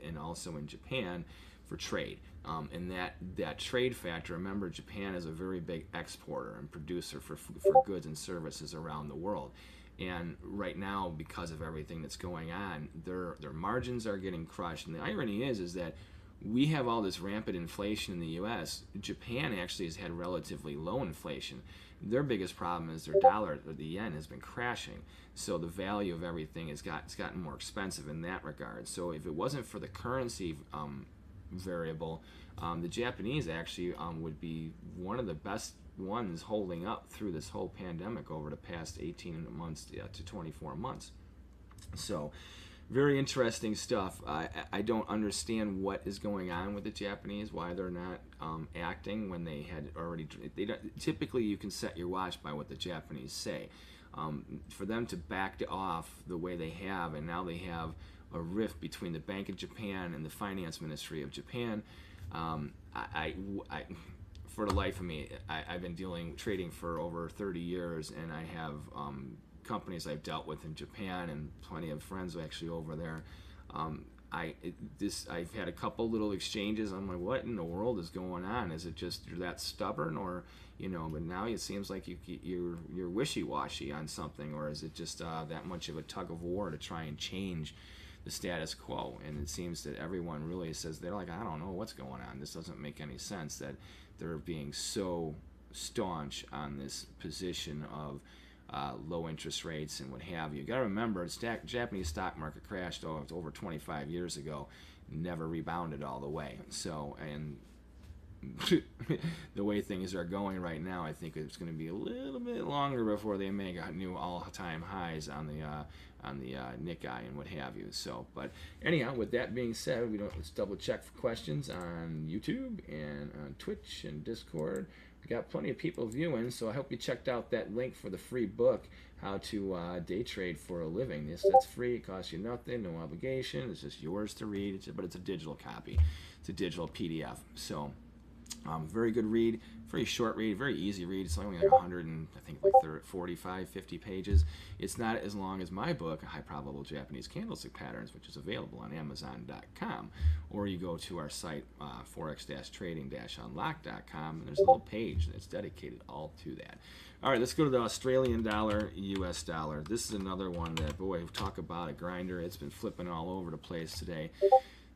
and also in Japan for trade. And that trade factor, remember, Japan is a very big exporter and producer for goods and services around the world. And right now, because of everything that's going on, their margins are getting crushed. And the irony is that we have all this rampant inflation in the U.S. Japan actually has had relatively low inflation. Their biggest problem is their dollar, or the yen, has been crashing. So the value of everything it's gotten more expensive in that regard. So if it wasn't for the currency variable, the Japanese actually would be one of the best ones holding up through this whole pandemic over the past 18 months to 24 months. So very interesting stuff. I don't understand what is going on with the Japanese, why they're not acting when they had already. Typically, you can set your watch by what the Japanese say. For them to back off the way they have, and now they have a rift between the Bank of Japan and the Finance Ministry of Japan. For the life of me, I've been trading for over 30 years, and I have companies I've dealt with in Japan and plenty of friends actually over there. I've had a couple little exchanges. I'm like, what in the world is going on? Is it just you're that stubborn, or But now it seems like you're wishy-washy on something, or is it just that much of a tug of war to try and change the status quo? And it seems that everyone really says they're like, I don't know what's going on. This doesn't make any sense that they're being so staunch on this position of low interest rates and what have you. You got to remember, the Japanese stock market crashed over 25 years ago, never rebounded all the way. So, and the way things are going right now, I think it's going to be a little bit longer before they make new all-time highs on the Nikkei and what have you. So, but anyhow, with that being said, let's double check for questions on YouTube and on Twitch and Discord. We got plenty of people viewing, so I hope you checked out that link for the free book, How to Day Trade for a Living. That's free. It costs you nothing, no obligation. It's just yours to read, but it's a digital copy. It's a digital PDF. So Very good read, very short read, very easy read. It's only like 100 and I think like 45, 50 pages. It's not as long as my book, High Probable Japanese Candlestick Patterns, which is available on Amazon.com, or you go to our site, forex-trading-unlock.com, and there's a little page that's dedicated all to that. All right, let's go to the Australian dollar, US dollar. This is another one that, boy, talk about a grinder. It's been flipping all over the place today.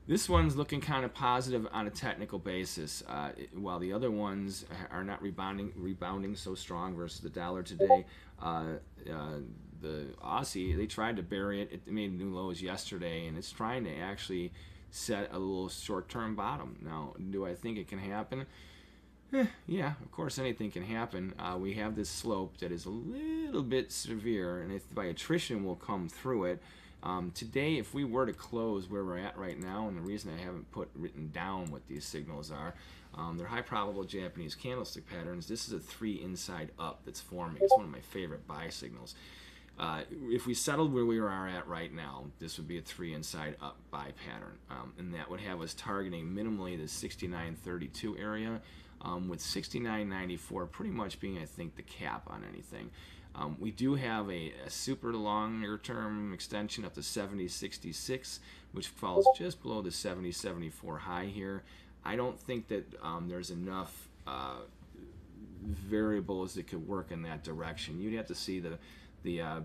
This one's looking kind of positive on a technical basis, while the other ones are not rebounding so strong versus the dollar today. The Aussie, they tried to bury it. It made new lows yesterday, and it's trying to actually set a little short-term bottom. Now, do I think it can happen? Yeah, of course anything can happen. We have this slope that is a little bit severe, and if by attrition we'll come through it. Today, if we were to close where we're at right now, and the reason I haven't written down what these signals are, they're high probable Japanese candlestick patterns. This is a 3 inside up that's forming. It's one of my favorite buy signals. If we settled where we are at right now, this would be a 3 inside up buy pattern, and that would have us targeting minimally the 69.32 area, with 69.94 pretty much being, I think, the cap on anything. We do have a super longer term extension up to 70.66, which falls just below the 70.74 high here. I don't think that there's enough variables that could work in that direction. You'd have to see the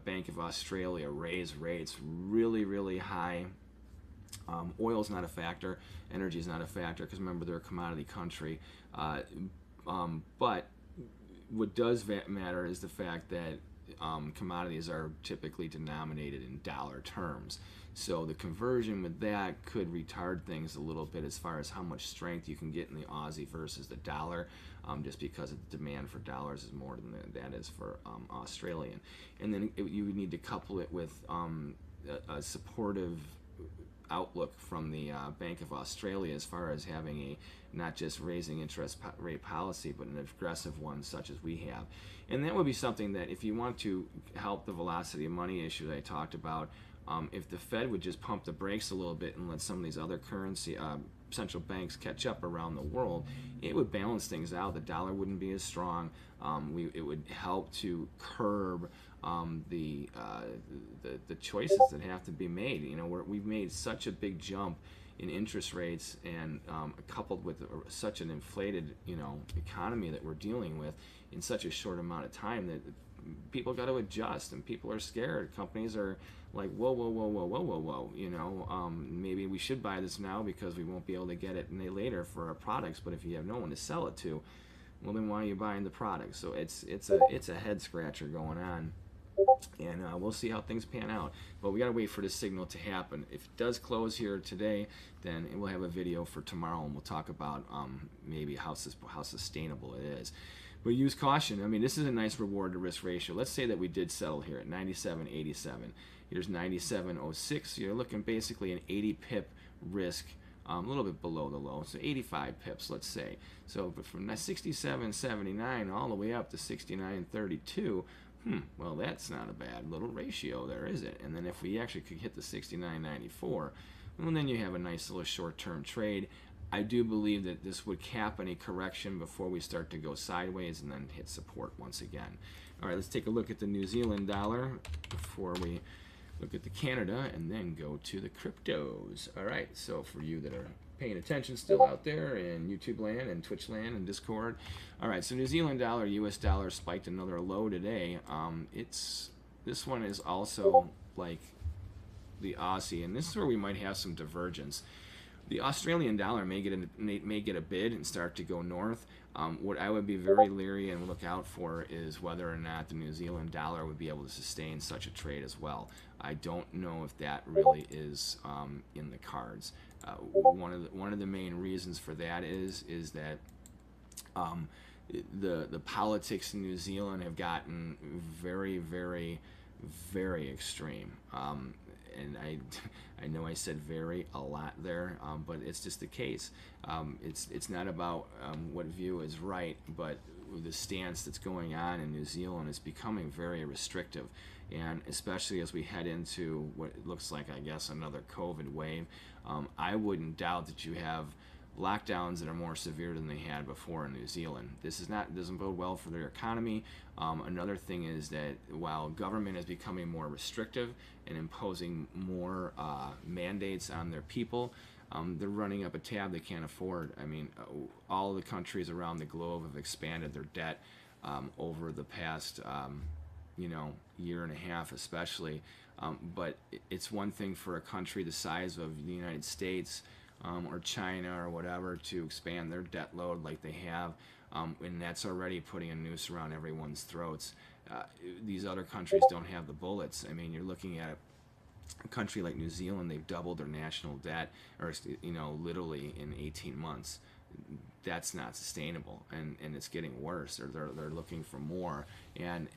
Bank of Australia raise rates really, really high. Oil's not a factor. Energy is not a factor because remember they're a commodity country. But what does matter is the fact that commodities are typically denominated in dollar terms. So the conversion with that could retard things a little bit as far as how much strength you can get in the Aussie versus the dollar, just because the demand for dollars is more than that is for Australian. And then you would need to couple it with a supportive outlook from the Bank of Australia as far as having a not just raising interest rate policy, but an aggressive one such as we have. And that would be something that if you want to help the velocity of money issue that I talked about, if the Fed would just pump the brakes a little bit and let some of these other currency central banks catch up around the world, it would balance things out. The dollar wouldn't be as strong. It would help to curb the choices that have to be made. You know, we've made such a big jump in interest rates, and coupled with such an inflated, economy that we're dealing with in such a short amount of time, that people got to adjust, and people are scared. Companies are like, whoa, whoa, whoa, whoa, whoa, whoa, whoa. Maybe we should buy this now because we won't be able to get it later for our products. But if you have no one to sell it to, well, then why are you buying the product? So it's a head scratcher going on. And we'll see how things pan out. But we got to wait for this signal to happen. If it does close here today, then we'll have a video for tomorrow, and we'll talk about maybe how sustainable it is. But use caution. I mean, this is a nice reward to risk ratio. Let's say that we did settle here at 97.87. Here's 97.06. You're looking basically an 80 pip risk, a little bit below the low, so 85 pips, let's say. So but from 67.79 all the way up to 69.32, well, that's not a bad little ratio there, is it? And then if we actually could hit the 69.94, well, then you have a nice little short-term trade. I do believe that this would cap any correction before we start to go sideways and then hit support once again. All right, let's take a look at the New Zealand dollar before we look at the Canada and then go to the cryptos. All right, so for you that are paying attention still out there in YouTube land and Twitch land and Discord. All right, so New Zealand dollar, US dollar spiked another low today. This one is also like the Aussie, and this is where we might have some divergence. The Australian dollar may get a bid and start to go north. What I would be very leery and look out for is whether or not the New Zealand dollar would be able to sustain such a trade as well. I don't know if that really is in the cards. One of the main reasons for that is that the politics in New Zealand have gotten very, very, very extreme. And I know I said very a lot there, but it's just the case. It's not about what view is right, but the stance that's going on in New Zealand is becoming very restrictive, and especially as we head into what looks like, I guess, another COVID wave. I wouldn't doubt that you have lockdowns that are more severe than they had before in New Zealand. This is not doesn't bode well for their economy. Another thing is that while government is becoming more restrictive and imposing more mandates on their people, they're running up a tab they can't afford. I mean, all the countries around the globe have expanded their debt over the past, year and a half, especially. But it's one thing for a country the size of the United States or China or whatever to expand their debt load like they have, and that's already putting a noose around everyone's throats. These other countries don't have the bullets. I mean, you're looking at a country like New Zealand, they've doubled their national debt, or literally in 18 months. That's not sustainable, and it's getting worse. They're looking for more, and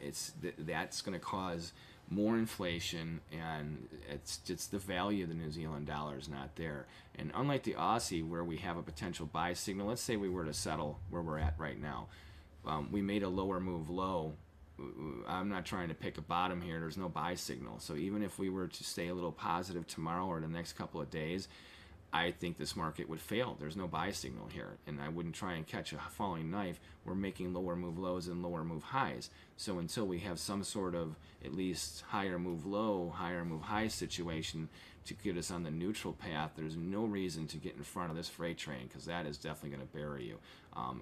that's going to cause more inflation, and it's the value of the New Zealand dollar is not there. And unlike the Aussie, where we have a potential buy signal, let's say we were to settle where we're at right now, we made a lower move low. I'm not trying to pick a bottom here. There's no buy signal. So even if we were to stay a little positive tomorrow or the next couple of days, I think this market would fail. There's no buy signal here, and I wouldn't try and catch a falling knife. We're making lower move lows and lower move highs. So until we have some sort of at least higher move low, higher move high situation to get us on the neutral path, there's no reason to get in front of this freight train, because that is definitely going to bury you,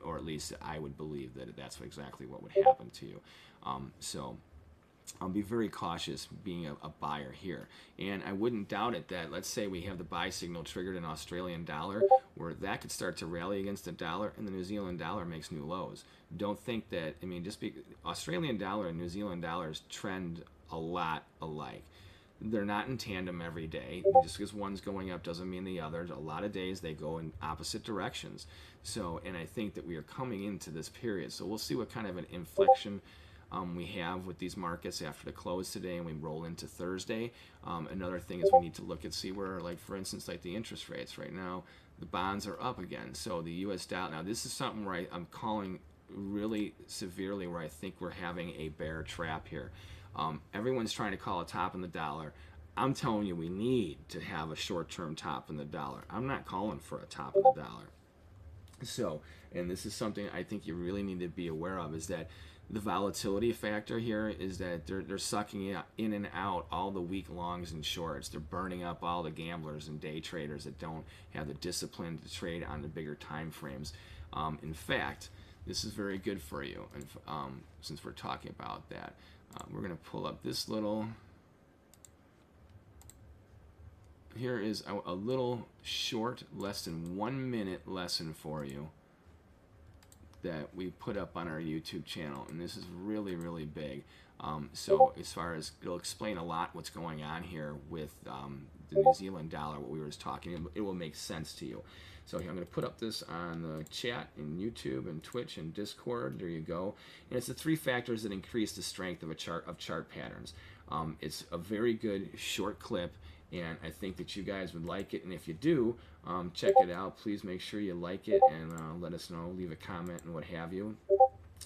or at least I would believe that that's exactly what would happen to you. So I'll be very cautious being a buyer here. And I wouldn't doubt it that, let's say we have the buy signal triggered in Australian dollar, where that could start to rally against the dollar, and the New Zealand dollar makes new lows. Don't think that, Australian dollar and New Zealand dollars trend a lot alike. They're not in tandem every day. Just because one's going up doesn't mean the other. A lot of days they go in opposite directions. So, and I think that we are coming into this period. So we'll see what kind of an inflection we have with these markets after the close today, and we roll into Thursday. Another thing is we need to look and see where, like for instance, like the interest rates right now, the bonds are up again. So the U.S. dollar, now this is something where I'm calling really severely, where I think we're having a bear trap here. Everyone's trying to call a top in the dollar. I'm telling you, we need to have a short-term top in the dollar. I'm not calling for a top in the dollar. So, and this is something I think you really need to be aware of, is that the volatility factor here is that they're sucking in and out all the weak longs and shorts. They're burning up all the gamblers and day traders that don't have the discipline to trade on the bigger time frames. In fact, this is very good for you. And since we're talking about that, we're going to pull up this little. Here is a little short, less than 1 minute lesson for you that we put up on our YouTube channel, and this is really, really big. So as far as, it'll explain a lot what's going on here with the New Zealand dollar, what we were just talking, it will make sense to you. So here, I'm going to put up this on the chat in YouTube and Twitch and Discord. There you go. And it's the 3 factors that increase the strength of chart patterns. It's a very good short clip, and I think that you guys would like it. And if you do, check it out. Please make sure you like it and let us know. Leave a comment and what have you.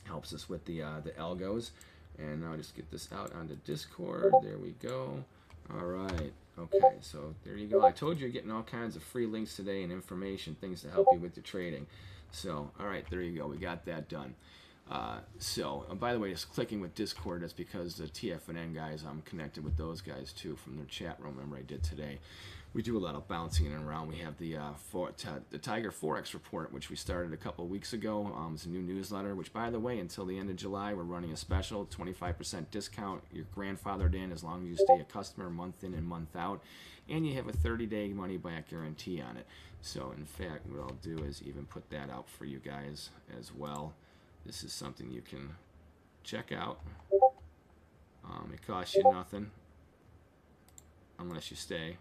Helps us with the algos. And now just get this out onto Discord. There we go. All right. Okay, so there you go. I told you you're getting all kinds of free links today and information, things to help you with your trading. So, all right, there you go. We got that done. By the way, just clicking with Discord, that's because the TFNN guys, I'm connected with those guys too from their chat room. Remember I did today. We do a lot of bouncing in and around. We have the Tiger Forex report, which we started a couple of weeks ago. It's a new newsletter, which, by the way, until the end of July, we're running a special 25% discount. You're grandfathered in as long as you stay a customer month in and month out, and you have a 30-day money-back guarantee on it. So, in fact, what I'll do is even put that out for you guys as well. This is something you can check out. It costs you nothing unless you stay.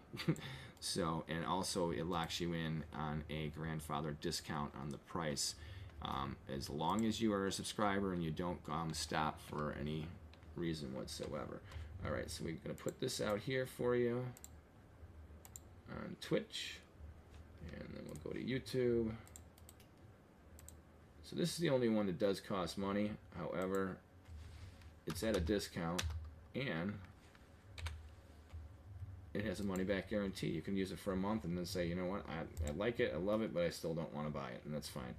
So, and also it locks you in on a grandfather discount on the price, as long as you are a subscriber and you don't stop for any reason whatsoever. All right, so we're going to put this out here for you on Twitch, and then we'll go to YouTube. So this is the only one that does cost money. However, it's at a discount, and it has a money back guarantee. You can use it for a month and then say, you know what, I like it, I love it, but I still don't want to buy it, and that's fine.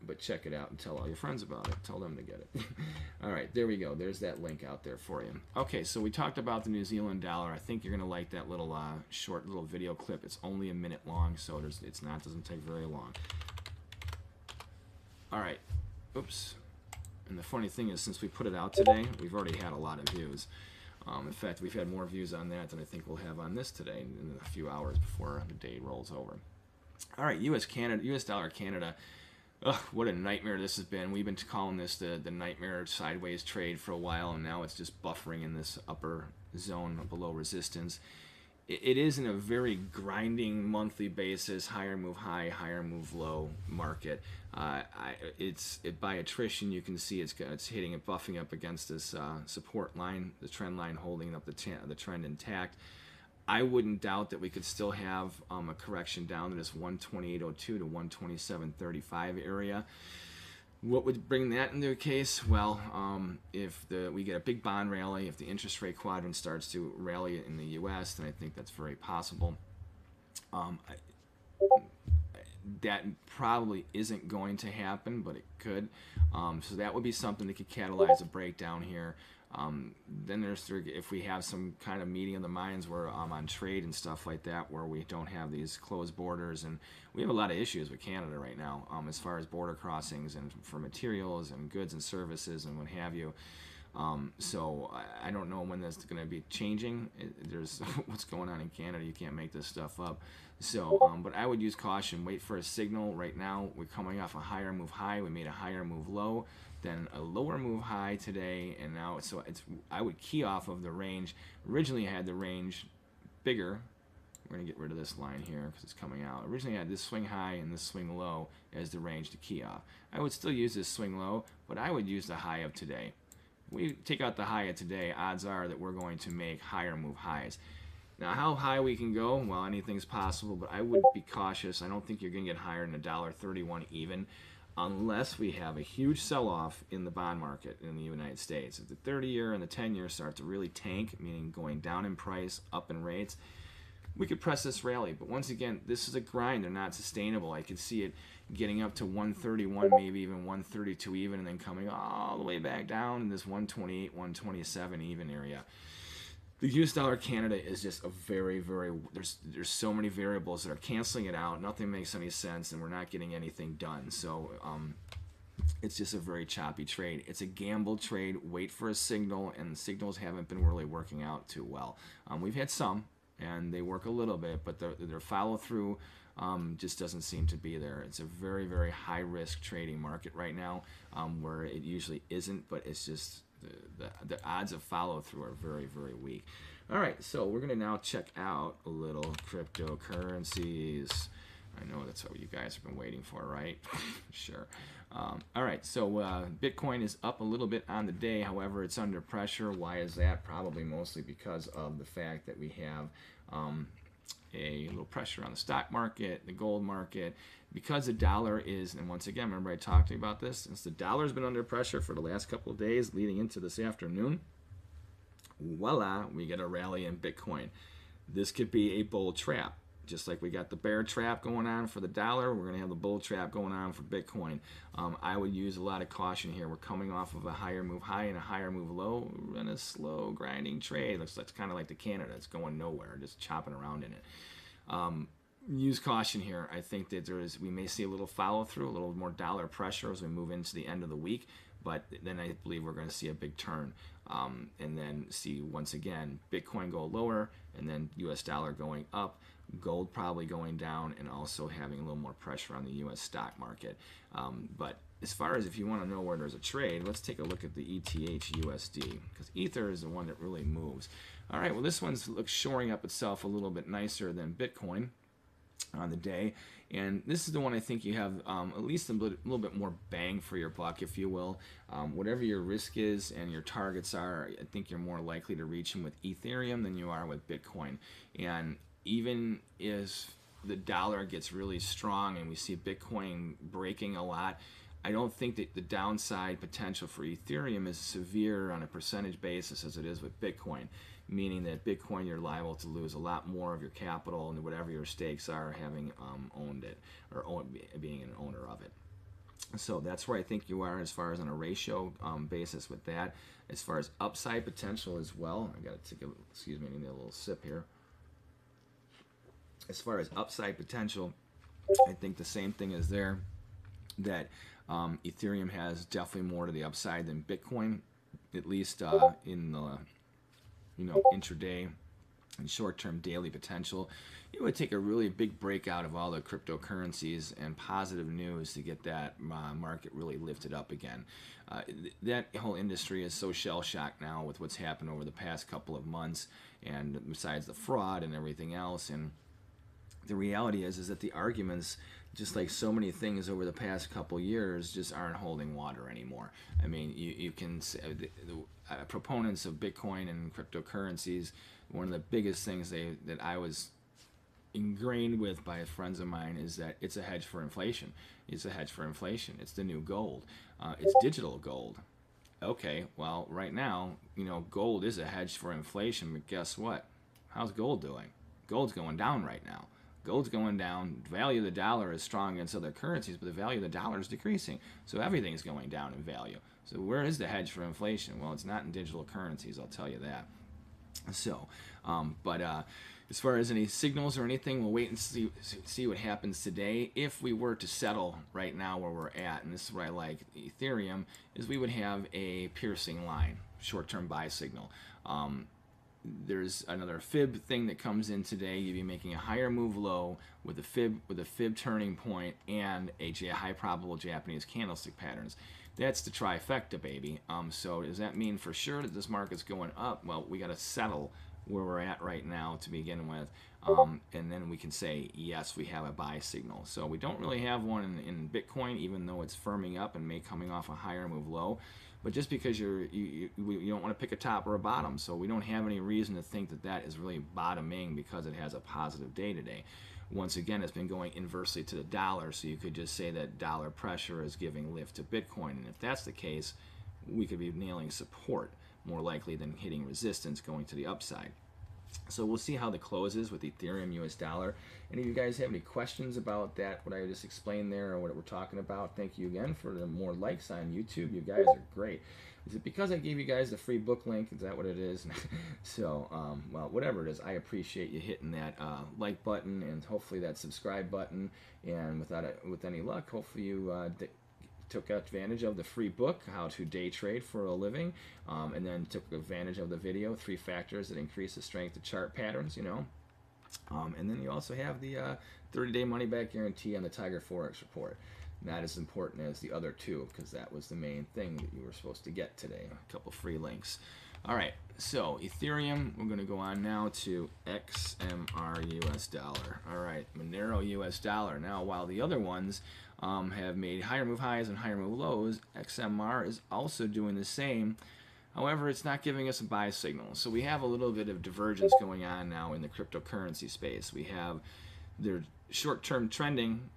But check it out and tell all your friends about it. Tell them to get it. All right, there we go. There's that link out there for you. Okay, so we talked about the New Zealand dollar. I think you're going to like that little short little video clip. It's only a minute long, so doesn't take very long. All right. Oops. And the funny thing is, since we put it out today, we've already had a lot of views. In fact, we've had more views on that than I think we'll have on this today in a few hours before the day rolls over. All right, U.S. dollar Canada. Ugh, what a nightmare this has been. We've been calling this the nightmare sideways trade for a while, and now it's just buffering in this upper zone below resistance. It is in a very grinding monthly basis, higher move high, higher move low market. By attrition, you can see it's hitting it, buffing up against this support line, the trend line holding up the trend intact. I wouldn't doubt that we could still have a correction down to this 128.02 to 127.35 area. What would bring that into a case? Well, if we get a big bond rally, if the interest rate quadrant starts to rally in the U.S., then I think that's very possible. That probably isn't going to happen, but it could. So that would be something that could catalyze a breakdown here. Then if we have some kind of meeting of the minds where on trade and stuff like that, where we don't have these closed borders, and we have a lot of issues with Canada right now as far as border crossings and for materials and goods and services and what have you. So I don't know when that's going to be changing. There's what's going on in Canada. You can't make this stuff up. So, but I would use caution. Wait for a signal. Right now, we're coming off a higher move high. We made a higher move low, then a lower move high today, and now I would key off of the range. Originally, I had the range bigger. We're going to get rid of this line here because it's coming out. Originally, I had this swing high and this swing low as the range to key off. I would still use this swing low, but I would use the high of today. We take out the high of today, odds are that we're going to make higher move highs. Now, how high we can go, well, anything's possible, but I would be cautious. I don't think you're going to get higher than $1.31 even, unless we have a huge sell-off in the bond market in the United States. If the 30-year and the 10-year start to really tank, meaning going down in price, up in rates, we could press this rally. But once again, this is a grind. They're not sustainable. I could see it getting up to 131, maybe even 132 even, and then coming all the way back down in this 128, 127 even area. The US dollar Canada is just a very, very, there's so many variables that are canceling it out. Nothing makes any sense, and we're not getting anything done. So it's just a very choppy trade. It's a gamble trade. Wait for a signal, and the signals haven't been really working out too well. We've had some, and they work a little bit, but their follow-through just doesn't seem to be there. It's a very, very high-risk trading market right now, where it usually isn't, but it's just the odds of follow-through are very, very weak. All right, so we're going to now check out a little cryptocurrencies. I know that's what you guys have been waiting for, right? Sure. All right, so Bitcoin is up a little bit on the day. However, it's under pressure. Why is that? Probably mostly because of the fact that we have a little pressure on the stock market, the gold market, because the dollar is, and once again, remember I talked to you about this, since the dollar's been under pressure for the last couple of days leading into this afternoon, voila, we get a rally in Bitcoin. This could be a bull trap. Just like we got the bear trap going on for the dollar, we're going to have the bull trap going on for Bitcoin. I would use a lot of caution here. We're coming off of a higher move high and a higher move low. We're in a slow grinding trade. Looks kind of like the Canada. It's going nowhere, just chopping around in it. Use caution here. I think that we may see a little follow through, a little more dollar pressure as we move into the end of the week, but then I believe we're going to see a big turn, and then see once again Bitcoin go lower, and then US dollar going up, gold probably going down, and also having a little more pressure on the US stock market. But as far as if you want to know where there's a trade, let's take a look at the ETH USD, because Ether is the one that really moves. All right, well, this one's looks shoring up itself a little bit nicer than Bitcoin on the day, and this is the one I think you have at least a little bit more bang for your buck, if you will. Whatever your risk is and your targets are, I think you're more likely to reach them with Ethereum than you are with Bitcoin. And even if the dollar gets really strong and we see Bitcoin breaking a lot, I don't think that the downside potential for Ethereum is severe on a percentage basis as it is with Bitcoin, meaning that Bitcoin you're liable to lose a lot more of your capital and whatever your stakes are having owned it or being an owner of it. So that's where I think you are as far as on a ratio basis with that. As far as upside potential as well, I got to take a, excuse me, I need a little sip here. As far as upside potential, I think the same thing is there, that Ethereum has definitely more to the upside than Bitcoin, at least in the intraday and short-term daily potential. It would take a really big breakout of all the cryptocurrencies and positive news to get that market really lifted up again. That whole industry is so shell-shocked now with what's happened over the past couple of months, and besides the fraud and everything else. And the reality is that the arguments, just like so many things over the past couple years, just aren't holding water anymore. I mean, you can say, the proponents of Bitcoin and cryptocurrencies, one of the biggest things that I was ingrained with by friends of mine is that it's a hedge for inflation. It's a hedge for inflation. It's the new gold. It's digital gold. Okay, well, right now, gold is a hedge for inflation, but guess what? How's gold doing? Gold's going down right now. Gold's going down. The value of the dollar is strong against other currencies, but the value of the dollar is decreasing. So everything's going down in value. So where is the hedge for inflation? Well, it's not in digital currencies, I'll tell you that. So, as far as any signals or anything, we'll wait and see what happens today. If we were to settle right now where we're at, and this is what I like Ethereum, is we would have a piercing line, short-term buy signal. There's another fib thing that comes in today. You'd be making a higher move low with a fib turning point and a high probable Japanese candlestick patterns. That's the trifecta, baby. So does that mean for sure that this market's going up? Well, we got to settle where we're at right now to begin with, and then we can say yes, we have a buy signal. So we don't really have one in Bitcoin, even though it's firming up and coming off a higher move low. But just because you don't want to pick a top or a bottom, so we don't have any reason to think that is really bottoming because it has a positive day today. Once again, it's been going inversely to the dollar, so you could just say that dollar pressure is giving lift to Bitcoin, and if that's the case, we could be nailing support more likely than hitting resistance going to the upside. So we'll see how the close is with Ethereum US dollar. Any of you guys have any questions about that, what I just explained there, or what we're talking about? Thank you again for the more likes on YouTube. You guys are great. Is it because I gave you guys the free book link? Is that what it is? So, well, whatever it is, I appreciate you hitting that like button and hopefully that subscribe button. And with any luck, hopefully you took advantage of the free book, How to Day Trade for a Living, and then took advantage of the video, 3 factors that increase the strength of chart patterns, and then you also have the 30-day money-back guarantee on the Tiger Forex report. Not as important as the other 2, because that was the main thing that you were supposed to get today, a couple free links. All right, so Ethereum, we're going to go on now to XMR US dollar. All right, Monero US dollar. Now, while the other ones have made higher move highs and higher move lows, XMR is also doing the same. However, it's not giving us a buy signal. So we have a little bit of divergence going on now in the cryptocurrency space. We have their short-term trending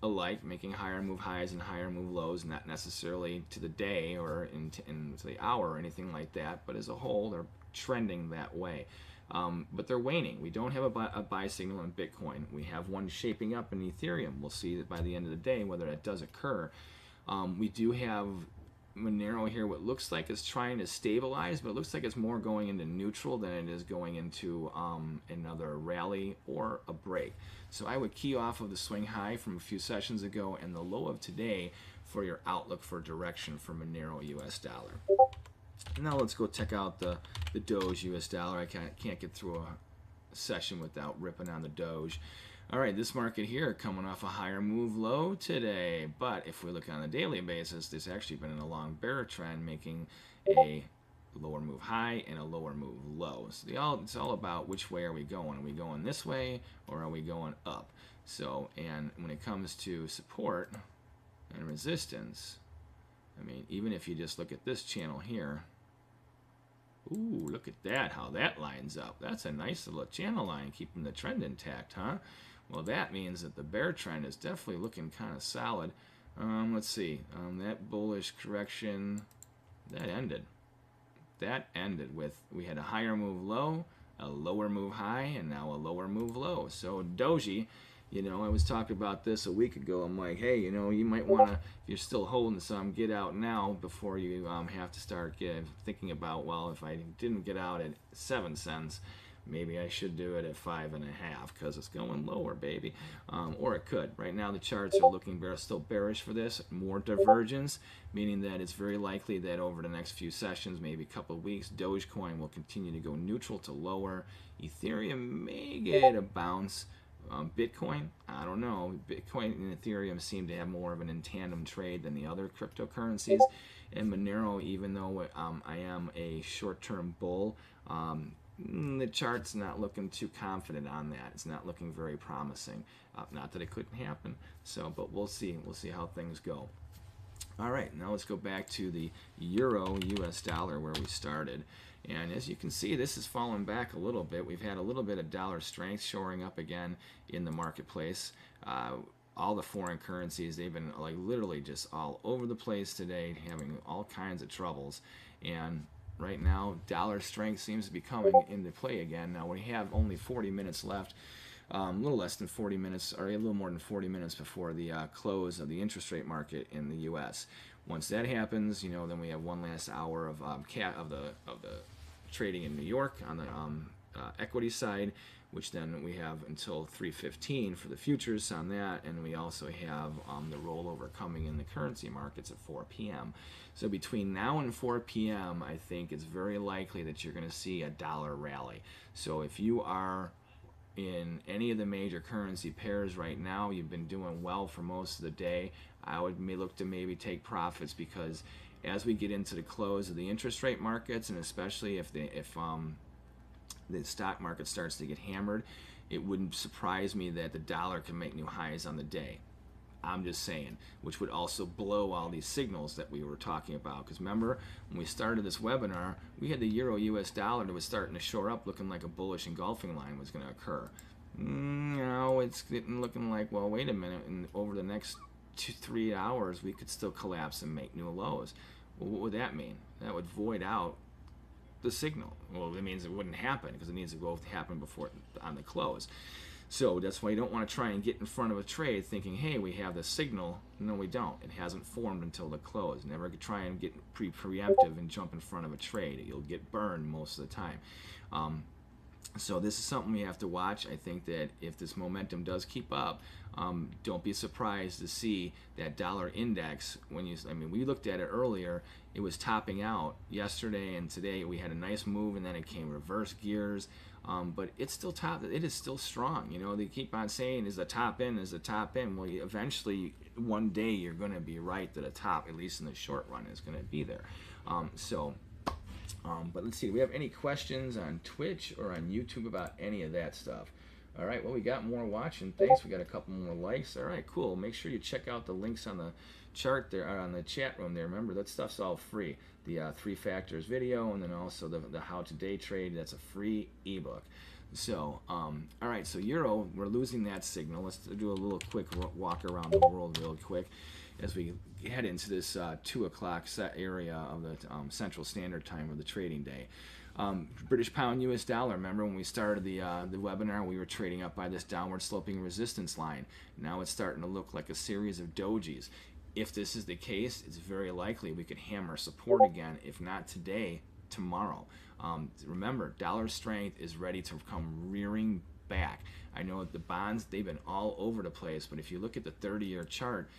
alike, making higher move highs and higher move lows, not necessarily to the day or into the hour or anything like that, but as a whole, they're trending that way. But they're waning. We don't have a buy signal in Bitcoin. We have one shaping up in Ethereum. We'll see that by the end of the day whether that does occur. We do have Monero here, what looks like it's trying to stabilize, but it looks like it's more going into neutral than it is going into another rally or a break. So I would key off of the swing high from a few sessions ago and the low of today for your outlook for direction for Monero US dollar. Now let's go check out the Doge US dollar. I can't get through a session without ripping on the Doge. All right, this market here coming off a higher move low today, but if we look on a daily basis, there's actually been in a long bear trend making a lower move high and a lower move low. So it's all about which way are we going. Are we going this way or are we going up? So, and when it comes to support and resistance, I mean, even if you just look at this channel here, ooh, look at that, how that lines up. That's a nice little channel line, keeping the trend intact, huh? Well, that means that the bear trend is definitely looking kind of solid. Let's see. That bullish correction, that ended. That ended with, we had a higher move low, a lower move high, and now a lower move low. So doji, you know, I was talking about this a week ago. I'm like, hey, you know, you might want to, if you're still holding some, get out now before you have to start thinking about, well, if I didn't get out at 7 cents, maybe I should do it at 5.5 because it's going lower, baby. Or it could. Right now the charts are looking still bearish for this. More divergence, meaning that it's very likely that over the next few sessions, maybe a couple of weeks, Dogecoin will continue to go neutral to lower. Ethereum may get a bounce. Bitcoin, I don't know. Bitcoin and Ethereum seem to have more of an in tandem trade than the other cryptocurrencies. And Monero, even though I am a short-term bull, the chart's not looking too confident on that. It's not looking very promising. Not that it couldn't happen. So, but we'll see. We'll see how things go. All right, now let's go back to the Euro US dollar where we started. And as you can see, this has fallen back a little bit. We've had a little bit of dollar strength shoring up again in the marketplace. All the foreign currencies, they've been like literally just all over the place today, having all kinds of troubles. And right now, dollar strength seems to be coming into play again. Now we have only 40 minutes left, a little less than 40 minutes, or a little more than 40 minutes before the close of the interest rate market in the U.S. Once that happens, you know, then we have one last hour of the trading in New York on the equity side, which then we have until 3:15 for the futures on that, and we also have the rollover coming in the currency markets at 4 p.m. So between now and 4 p.m., I think it's very likely that you're going to see a dollar rally. So if you are in any of the major currency pairs right now, you've been doing well for most of the day, I would look to maybe take profits, because as we get into the close of the interest rate markets, and especially if the stock market starts to get hammered, it wouldn't surprise me that the dollar can make new highs on the day. I'm just saying, which would also blow all these signals that we were talking about. Because remember, when we started this webinar, we had the Euro US dollar that was starting to shore up, looking like a bullish engulfing line was going to occur. Now it's looking like, well, wait a minute, and over the next 2-3 hours, we could still collapse and make new lows. Well, what would that mean? That would void out the signal. Well, it means it wouldn't happen, because it needs to go happen before on the close. So that's why you don't want to try and get in front of a trade thinking, hey, we have the signal. No, we don't. It hasn't formed until the close. Never try and get preemptive and jump in front of a trade. You'll get burned most of the time. So this is something we have to watch. I think that if this momentum does keep up, don't be surprised to see that dollar index. We looked at it earlier. It was topping out yesterday, and today we had a nice move, and then it came reverse gears. But it's still top. It is still strong. You know, they keep on saying, "Is the top in? Is the top in?" Well, eventually, one day you're going to be right that the top, at least in the short run, is going to be there. But let's see. Do we have any questions on Twitch or on YouTube about any of that stuff? All right. Well, we got more watching. Thanks. We got a couple more likes. All right. Cool. Make sure you check out the links on the chart there, on the chat room there. Remember, that stuff's all free. The 3 factors video, and then also the how to day trade. That's a free ebook. So, all right. So Euro, we're losing that signal. Let's do a little quick walk around the world real quick as we head into this 2 o'clock set area of the Central Standard Time of the trading day. British pound US dollar, remember when we started the webinar, we were trading up by this downward sloping resistance line. Now it's starting to look like a series of dojis. If this is the case, it's very likely we could hammer support again, if not today, tomorrow. Remember, dollar strength is ready to come rearing back. I know the bonds, they've been all over the place, but if you look at the 30-year chart,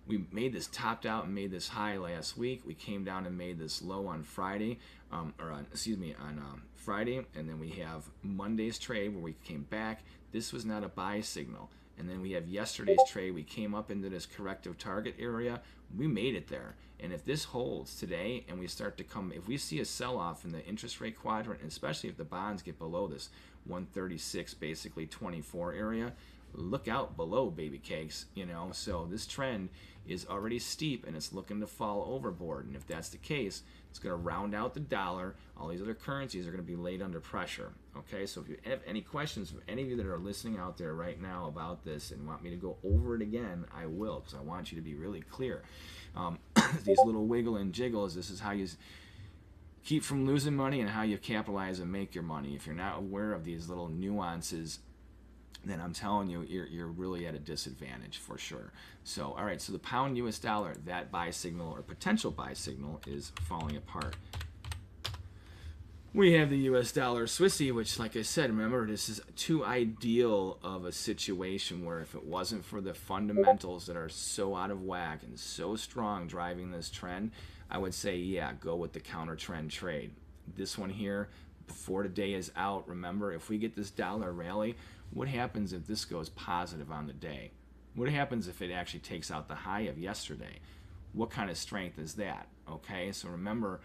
we made this topped out and made this high last week. We came down and made this low on Friday, on Friday, and then we have Monday's trade where we came back. This was not a buy signal. And then we have yesterday's trade. We came up into this corrective target area. We made it there. And if this holds today and we start to come, if we see a sell-off in the interest rate quadrant, and especially if the bonds get below this 136, basically 24 area, look out below, baby cakes, you know. So this trend is already steep and it's looking to fall overboard, and if that's the case, it's going to round out the dollar. All these other currencies are going to be laid under pressure. Okay, so if you have any questions from any of you that are listening out there right now about this and want me to go over it again, I will, because I want you to be really clear. These little wiggle and jiggles, this is how you keep from losing money and how you capitalize and make your money. If you're not aware of these little nuances, then I'm telling you, you're really at a disadvantage for sure. So, all right, so the pound US dollar, that buy signal or potential buy signal is falling apart. We have the US dollar Swissy, which, like I said, remember, this is too ideal of a situation where if it wasn't for the fundamentals that are so out of whack and so strong driving this trend, I would say, yeah, go with the counter trend trade. This one here, before the day is out, remember, if we get this dollar rally, what happens if this goes positive on the day? What happens if it actually takes out the high of yesterday? What kind of strength is that? Okay, so remember,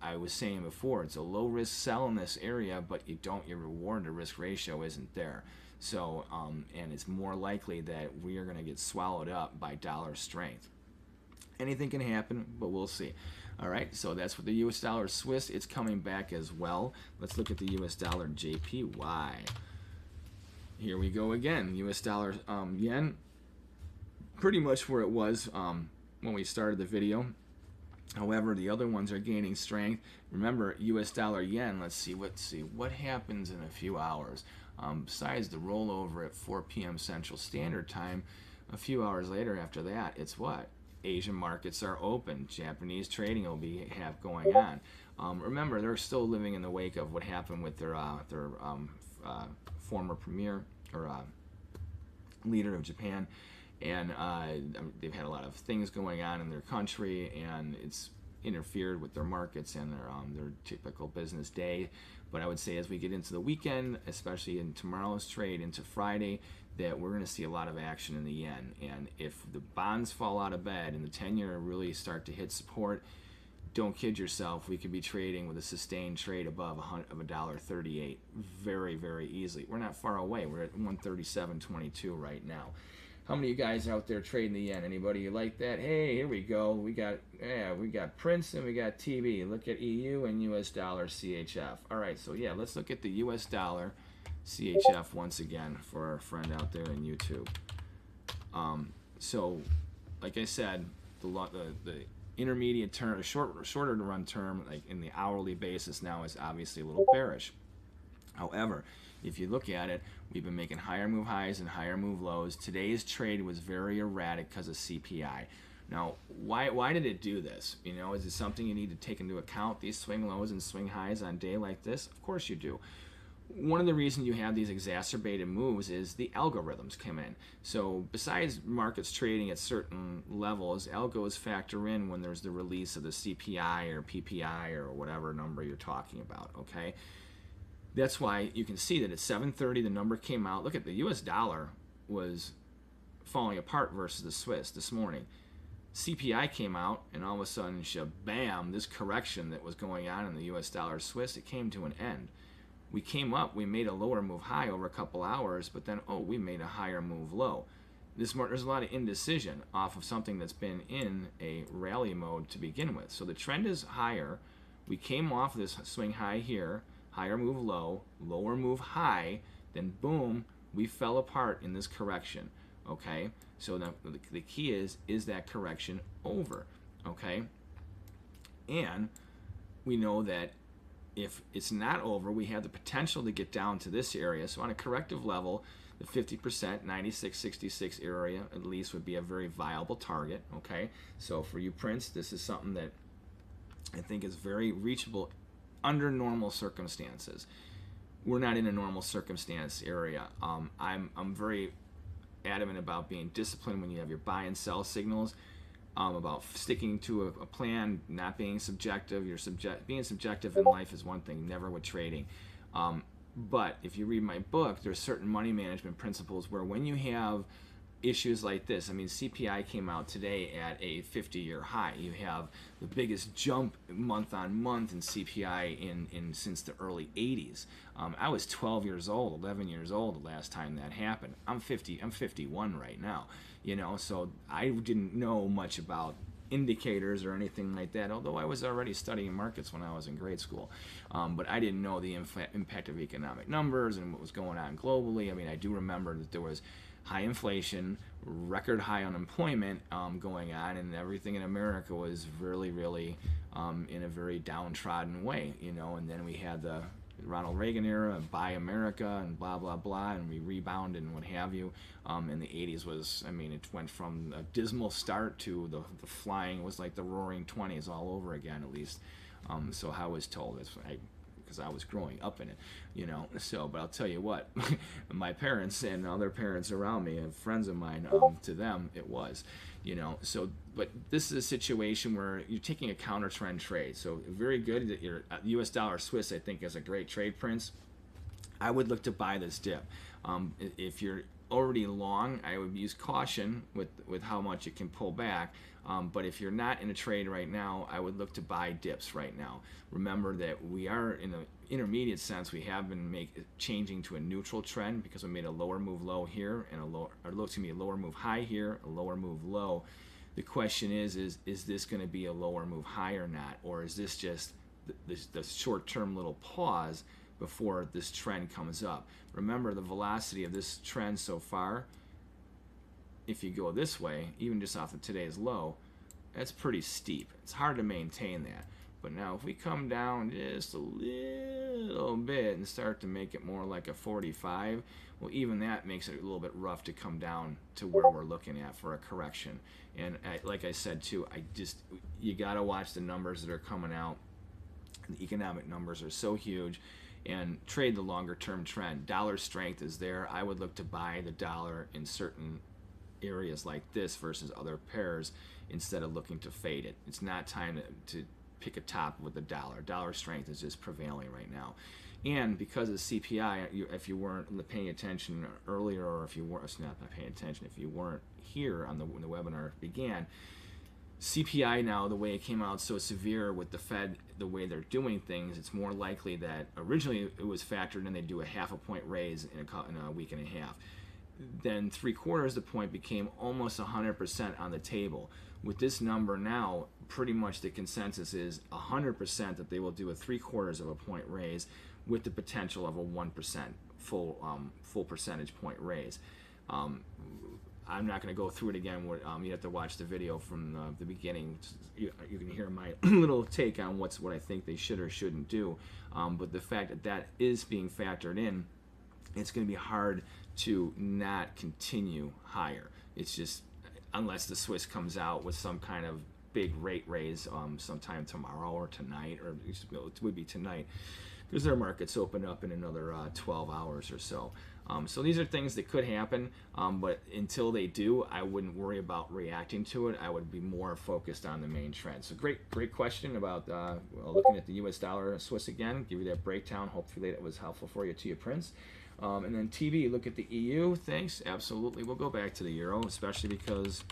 I was saying before, it's a low risk sell in this area, but your reward to risk ratio isn't there. So, and it's more likely that we are going to get swallowed up by dollar strength. Anything can happen, but we'll see. All right, so that's what the US dollar Swiss, it's coming back as well. Let's look at the US dollar JPY. Here we go again. US dollar yen, pretty much where it was when we started the video. However, the other ones are gaining strength. Remember, US dollar yen, let's see what happens in a few hours. Besides the rollover at 4 p.m. Central Standard Time, a few hours later after that, it's what? Asian markets are open. Japanese trading will have going on. Remember, they're still living in the wake of what happened with their former premier or leader of Japan, and they've had a lot of things going on in their country, and it's interfered with their markets and their typical business day. But I would say as we get into the weekend, especially in tomorrow's trade into Friday, that we're going to see a lot of action in the yen. And if the bonds fall out of bed and the 10-year really start to hit support, don't kid yourself, we could be trading with a sustained trade above $1.38 very, very easily. We're not far away. We're at 137.22 right now. How many of you guys are out there trading the yen? Anybody like that? Hey, here we go. We got Prince and we got TV. Look at EU and US dollar CHF. All right, so yeah, let's look at the US dollar CHF once again for our friend out there in YouTube. So, like I said, the intermediate term, shorter to run term, like in the hourly basis now, is obviously a little bearish. However, if you look at it, we've been making higher move highs and higher move lows. Today's trade was very erratic because of CPI. Now, why did it do this? You know, is it something you need to take into account, these swing lows and swing highs on a day like this? Of course you do. One of the reasons you have these exacerbated moves is the algorithms come in. So besides markets trading at certain levels, algos factor in when there's the release of the CPI or PPI or whatever number you're talking about, okay? That's why you can see that at 7:30 the number came out. Look at the US dollar was falling apart versus the Swiss this morning. CPI came out, and all of a sudden, shabam, this correction that was going on in the US dollar Swiss, it came to an end. We came up, we made a lower move high over a couple hours, but then, oh, we made a higher move low. There's a lot of indecision off of something that's been in a rally mode to begin with. So the trend is higher. We came off this swing high here, higher move low, lower move high, then boom, we fell apart in this correction, okay? So the key is that correction over, okay? And we know that if it's not over, we have the potential to get down to this area. So on a corrective level, the 50%, 96.66 area at least would be a very viable target, okay? So for you, Prince, this is something that I think is very reachable under normal circumstances. We're not in a normal circumstance area. I'm very adamant about being disciplined when you have your buy and sell signals. About sticking to a plan, not being subjective. Being subjective in life is one thing, never with trading. But if you read my book, there's certain money management principles where when you have issues like this. I mean, CPI came out today at a 50-year high. You have the biggest jump month on month in CPI in since the early 80s. I was 12 years old, 11 years old the last time that happened. I'm 51 right now, you know, so I didn't know much about indicators or anything like that, although I was already studying markets when I was in grade school. But I didn't know the impact of economic numbers and what was going on globally. I mean, I do remember that there was high inflation, record high unemployment going on, and everything in America was really, really in a very downtrodden way, you know. And then we had the Ronald Reagan era, Buy America, and blah, blah, blah, and we rebounded and what have you. In the 80s was, I mean, it went from a dismal start to the flying. It was like the roaring 20s all over again, at least. So I was told, because I was growing up in it, you know. So, but I'll tell you what, my parents and other parents around me and friends of mine, to them, it was, you know. So, but this is a situation where you're taking a counter trend trade. So very good that your U.S. dollar Swiss, I think, is a great trade, Prince. I would look to buy this dip. If you're already long, I would use caution with how much it can pull back. But if you're not in a trade right now, I would look to buy dips right now. Remember that we are in the intermediate sense. We have been changing to a neutral trend because we made a lower move low here and a lower move high here, a lower move low. The question is this going to be a lower move high or not, or is this just the short-term little pause before this trend comes up? Remember the velocity of this trend so far. If you go this way, even just off of today's low, that's pretty steep. It's hard to maintain that. But now if we come down just a little bit and start to make it more like a 45, well, even that makes it a little bit rough to come down to where we're looking at for a correction. And like I said too, you got to watch the numbers that are coming out. The economic numbers are so huge, and trade the longer term trend. Dollar strength is there. I would look to buy the dollar in certain areas like this versus other pairs instead of looking to fade it. It's not time to pick a top with the dollar. Dollar strength is just prevailing right now. And because of CPI, if you weren't paying attention earlier, or if you weren't not paying attention, if you weren't here on when the webinar began, CPI now, the way it came out so severe with the Fed, the way they're doing things, it's more likely that originally it was factored in they'd do a 0.5 point raise in a week and a half. Then 3/4 of the point became almost 100% on the table. With this number now, pretty much the consensus is 100% that they will do a 3/4 of a point raise with the potential of a 1% full percentage point raise. I'm not going to go through it again. You have to watch the video from the beginning. You can hear my little take on what I think they should or shouldn't do. But the fact that that is being factored in, it's going to be hard to not continue higher. It's just, unless the Swiss comes out with some kind of big rate raise sometime tomorrow or tonight, or it would be tonight, because their markets open up in another 12 hours or so. So these are things that could happen, but until they do, I wouldn't worry about reacting to it. I would be more focused on the main trend. So great question about looking at the U.S. dollar Swiss again. Give you that breakdown. Hopefully that was helpful for you, to your Prince. And then TV, look at the EU. Thanks. Absolutely. We'll go back to the euro, especially because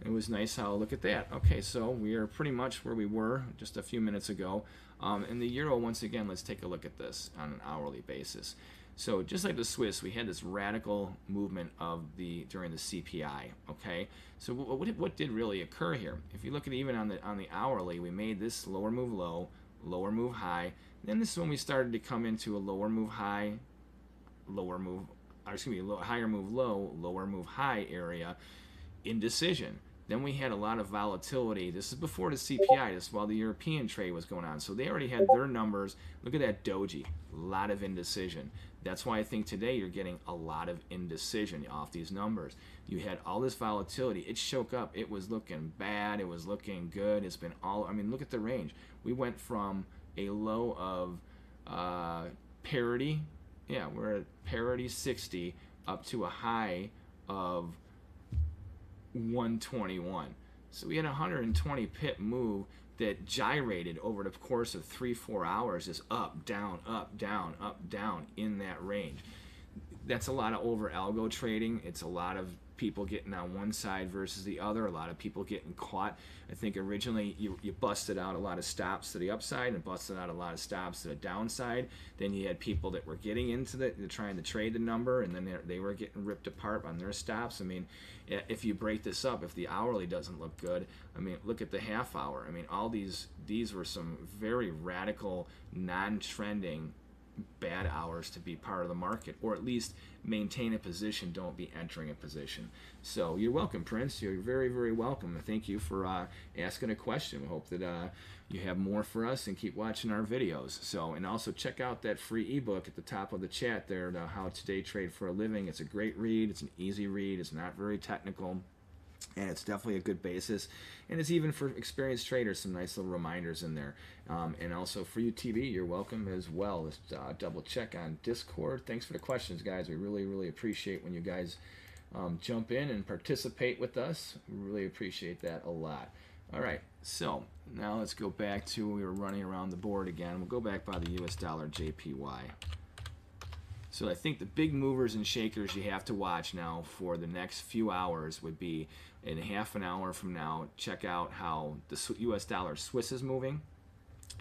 it was nice how, look at that. Okay, so we are pretty much where we were just a few minutes ago. And the euro, once again, let's take a look at this on an hourly basis. So just like the Swiss, we had this radical movement during the CPI. Okay, so what did really occur here? If you look at even on the hourly, we made this lower move low, lower move high. Then this is when we started to come into a lower move high, higher move low, lower move high area, indecision. Then we had a lot of volatility. This is before the CPI. This is while the European trade was going on. So they already had their numbers. Look at that doji. A lot of indecision. That's why I think today you're getting a lot of indecision off these numbers. You had all this volatility. It shook up. It was looking bad. It was looking good. It's been all, I mean, look at the range. We went from a low of parity. Yeah, we're at parity 60 up to a high of 121. So we had a 120 pip move that gyrated over the course of 3-4 hours, just up, down, up, down, up, down in that range. That's a lot of over algo trading. It's a lot of people getting on one side versus the other, a lot of people getting caught. I think originally you busted out a lot of stops to the upside and busted out a lot of stops to the downside. Then you had people that were getting into trying to trade the number, and then they were getting ripped apart on their stops. I mean, if you break this up, if the hourly doesn't look good, I mean, look at the half hour. I mean, all these were some very radical, non-trending bad hours to be part of the market, or at least maintain a position. Don't be entering a position. So you're welcome, Prince. You're very, very welcome. And thank you for asking a question. We hope that you have more for us, and keep watching our videos. So, and also check out that free ebook at the top of the chat there, How to Day Trade for a Living. It's a great read. It's an easy read. It's not very technical, and it's definitely a good basis, and it's even for experienced traders, some nice little reminders in there. And also for you TV, you're welcome as well. Let's double check on Discord. Thanks for the questions, guys. We really, really appreciate when you guys jump in and participate with us. We really appreciate that a lot. All right, so now let's go back to, we were running around the board again. We'll go back by the US dollar JPY. So I think the big movers and shakers you have to watch now for the next few hours would be, in half an hour from now, check out how the US dollar Swiss is moving.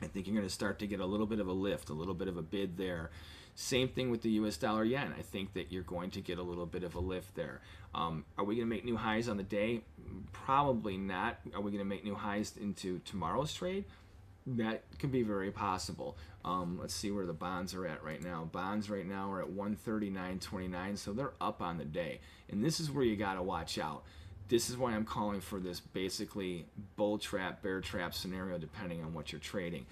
I think you're going to start to get a little bit of a lift, a little bit of a bid there. Same thing with the US dollar yen. I think that you're going to get a little bit of a lift there. Are we going to make new highs on the day? Probably not. Are we going to make new highs into tomorrow's trade? That could be very possible. Let's see where the bonds are at right now. Bonds right now are at 139.29, so they're up on the day. And this is where you got to watch out. This is why I'm calling for this basically bull trap, bear trap scenario, depending on what you're trading.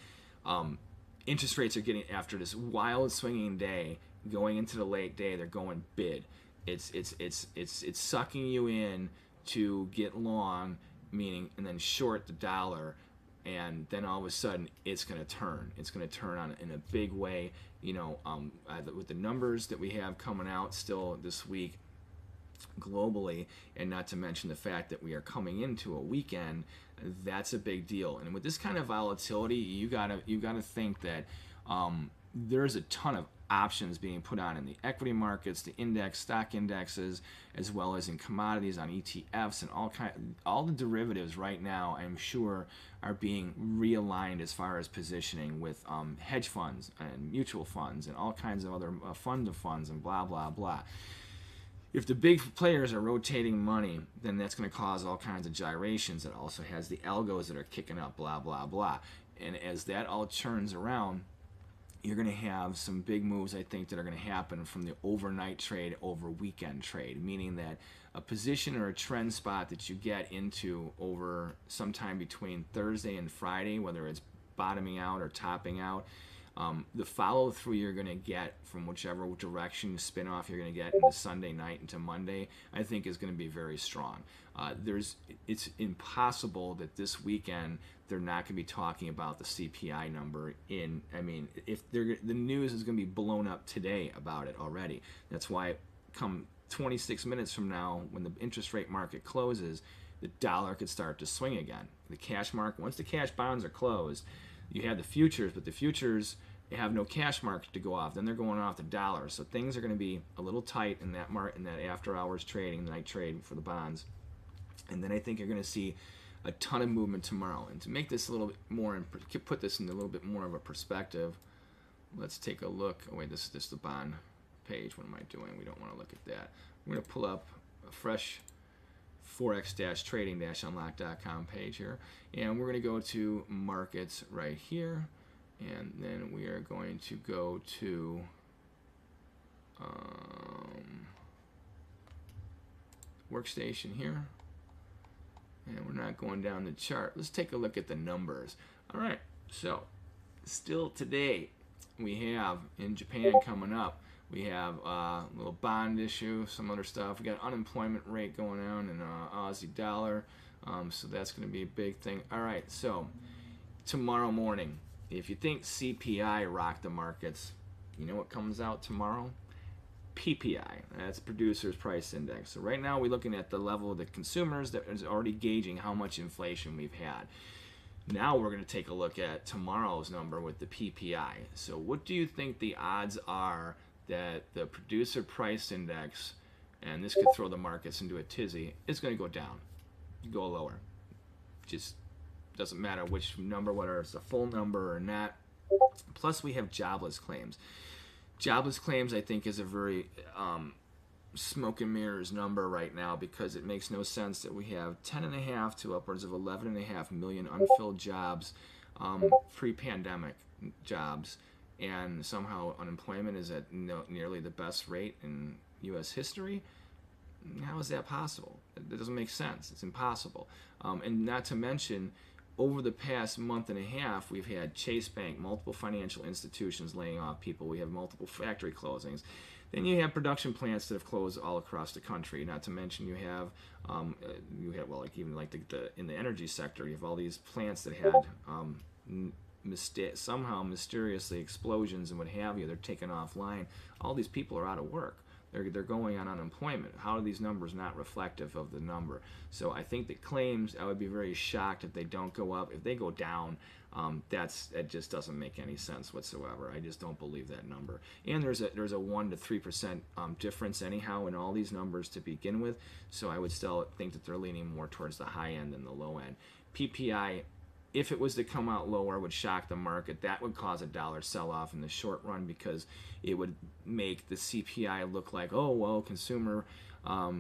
Interest rates are getting, after this wild swinging day, going into the late day, they're going bid. It's sucking you in to get long, meaning, and then short the dollar. And then all of a sudden, it's going to turn. It's going to turn on in a big way. You know, with the numbers that we have coming out still this week globally, and not to mention the fact that we are coming into a weekend, that's a big deal. And with this kind of volatility, you gotta think that there's a ton of options being put on in the equity markets, the index, stock indexes, as well as in commodities on ETFs, and all the derivatives right now, I'm sure, are being realigned as far as positioning with hedge funds and mutual funds and all kinds of other fund of funds and blah, blah, blah. If the big players are rotating money, then that's going to cause all kinds of gyrations. It also has the algos that are kicking up, blah, blah, blah. And as that all churns around, you're going to have some big moves, I think, that are going to happen from the overnight trade over weekend trade, meaning that a position or a trend spot that you get into over sometime between Thursday and Friday, whether it's bottoming out or topping out, the follow through you're going to get from whichever direction spin off you're going to get into Sunday night into Monday, I think is going to be very strong. It's impossible that this weekend they're not going to be talking about the CPI number if the news is going to be blown up today about it already. That's why come 26 minutes from now, when the interest rate market closes, the dollar could start to swing again. The cash market, once the cash bonds are closed, you have the futures, but the futures have no cash market to go off. Then they're going off the dollar. So things are going to be a little tight in that after hours trading, night trade for the bonds. And then I think you're going to see a ton of movement tomorrow. And to make this a little bit more, and put this in a little bit more of a perspective, let's take a look. Oh wait, this is the bond page. What am I doing? We don't want to look at that. I'm going to pull up a fresh Forex-trading-unlock.com page here, and we're going to go to markets right here, and then we are going to go to workstation here, and we're not going down the chart. Let's take a look at the numbers. All right, so still today we have in Japan coming up, we have a little bond issue, some other stuff. We got unemployment rate going on in Aussie dollar, so that's going to be a big thing. All right, so tomorrow morning, if you think CPI rocked the markets, you know what comes out tomorrow? PPI, that's Producers Price Index. So right now we're looking at the level of the consumers that is already gauging how much inflation we've had. Now we're going to take a look at tomorrow's number with the PPI. So what do you think the odds are that the Producer Price Index and this could throw the markets into a tizzy. It's going to go down, go lower. Just doesn't matter which number, whether it's a full number or not. Plus, we have jobless claims. Jobless claims, I think, is a very smoke and mirrors number right now, because it makes no sense that we have 10.5 to upwards of 11.5 million unfilled jobs, pre-pandemic jobs, and somehow unemployment is at nearly the best rate in U.S. history. How is that possible? That doesn't make sense. It's impossible. And not to mention, over the past month and a half, we've had Chase Bank, multiple financial institutions laying off people. We have multiple factory closings. Then you have production plants that have closed all across the country. Not to mention you have well, like even like in the energy sector, you have all these plants that had somehow mysteriously explosions and what have you. They're taken offline. All these people are out of work. They're going on unemployment. How are these numbers not reflective of the number? So I think that claims, I would be very shocked if they don't go up. If they go down, it just doesn't make any sense whatsoever. I just don't believe that number. And there's a 1 to 3% difference anyhow in all these numbers to begin with. So I would still think that they're leaning more towards the high end than the low end. PPI, if it was to come out lower, would shock the market. That would cause a dollar sell-off in the short run, because it would make the CPI look like, oh, well, consumer, that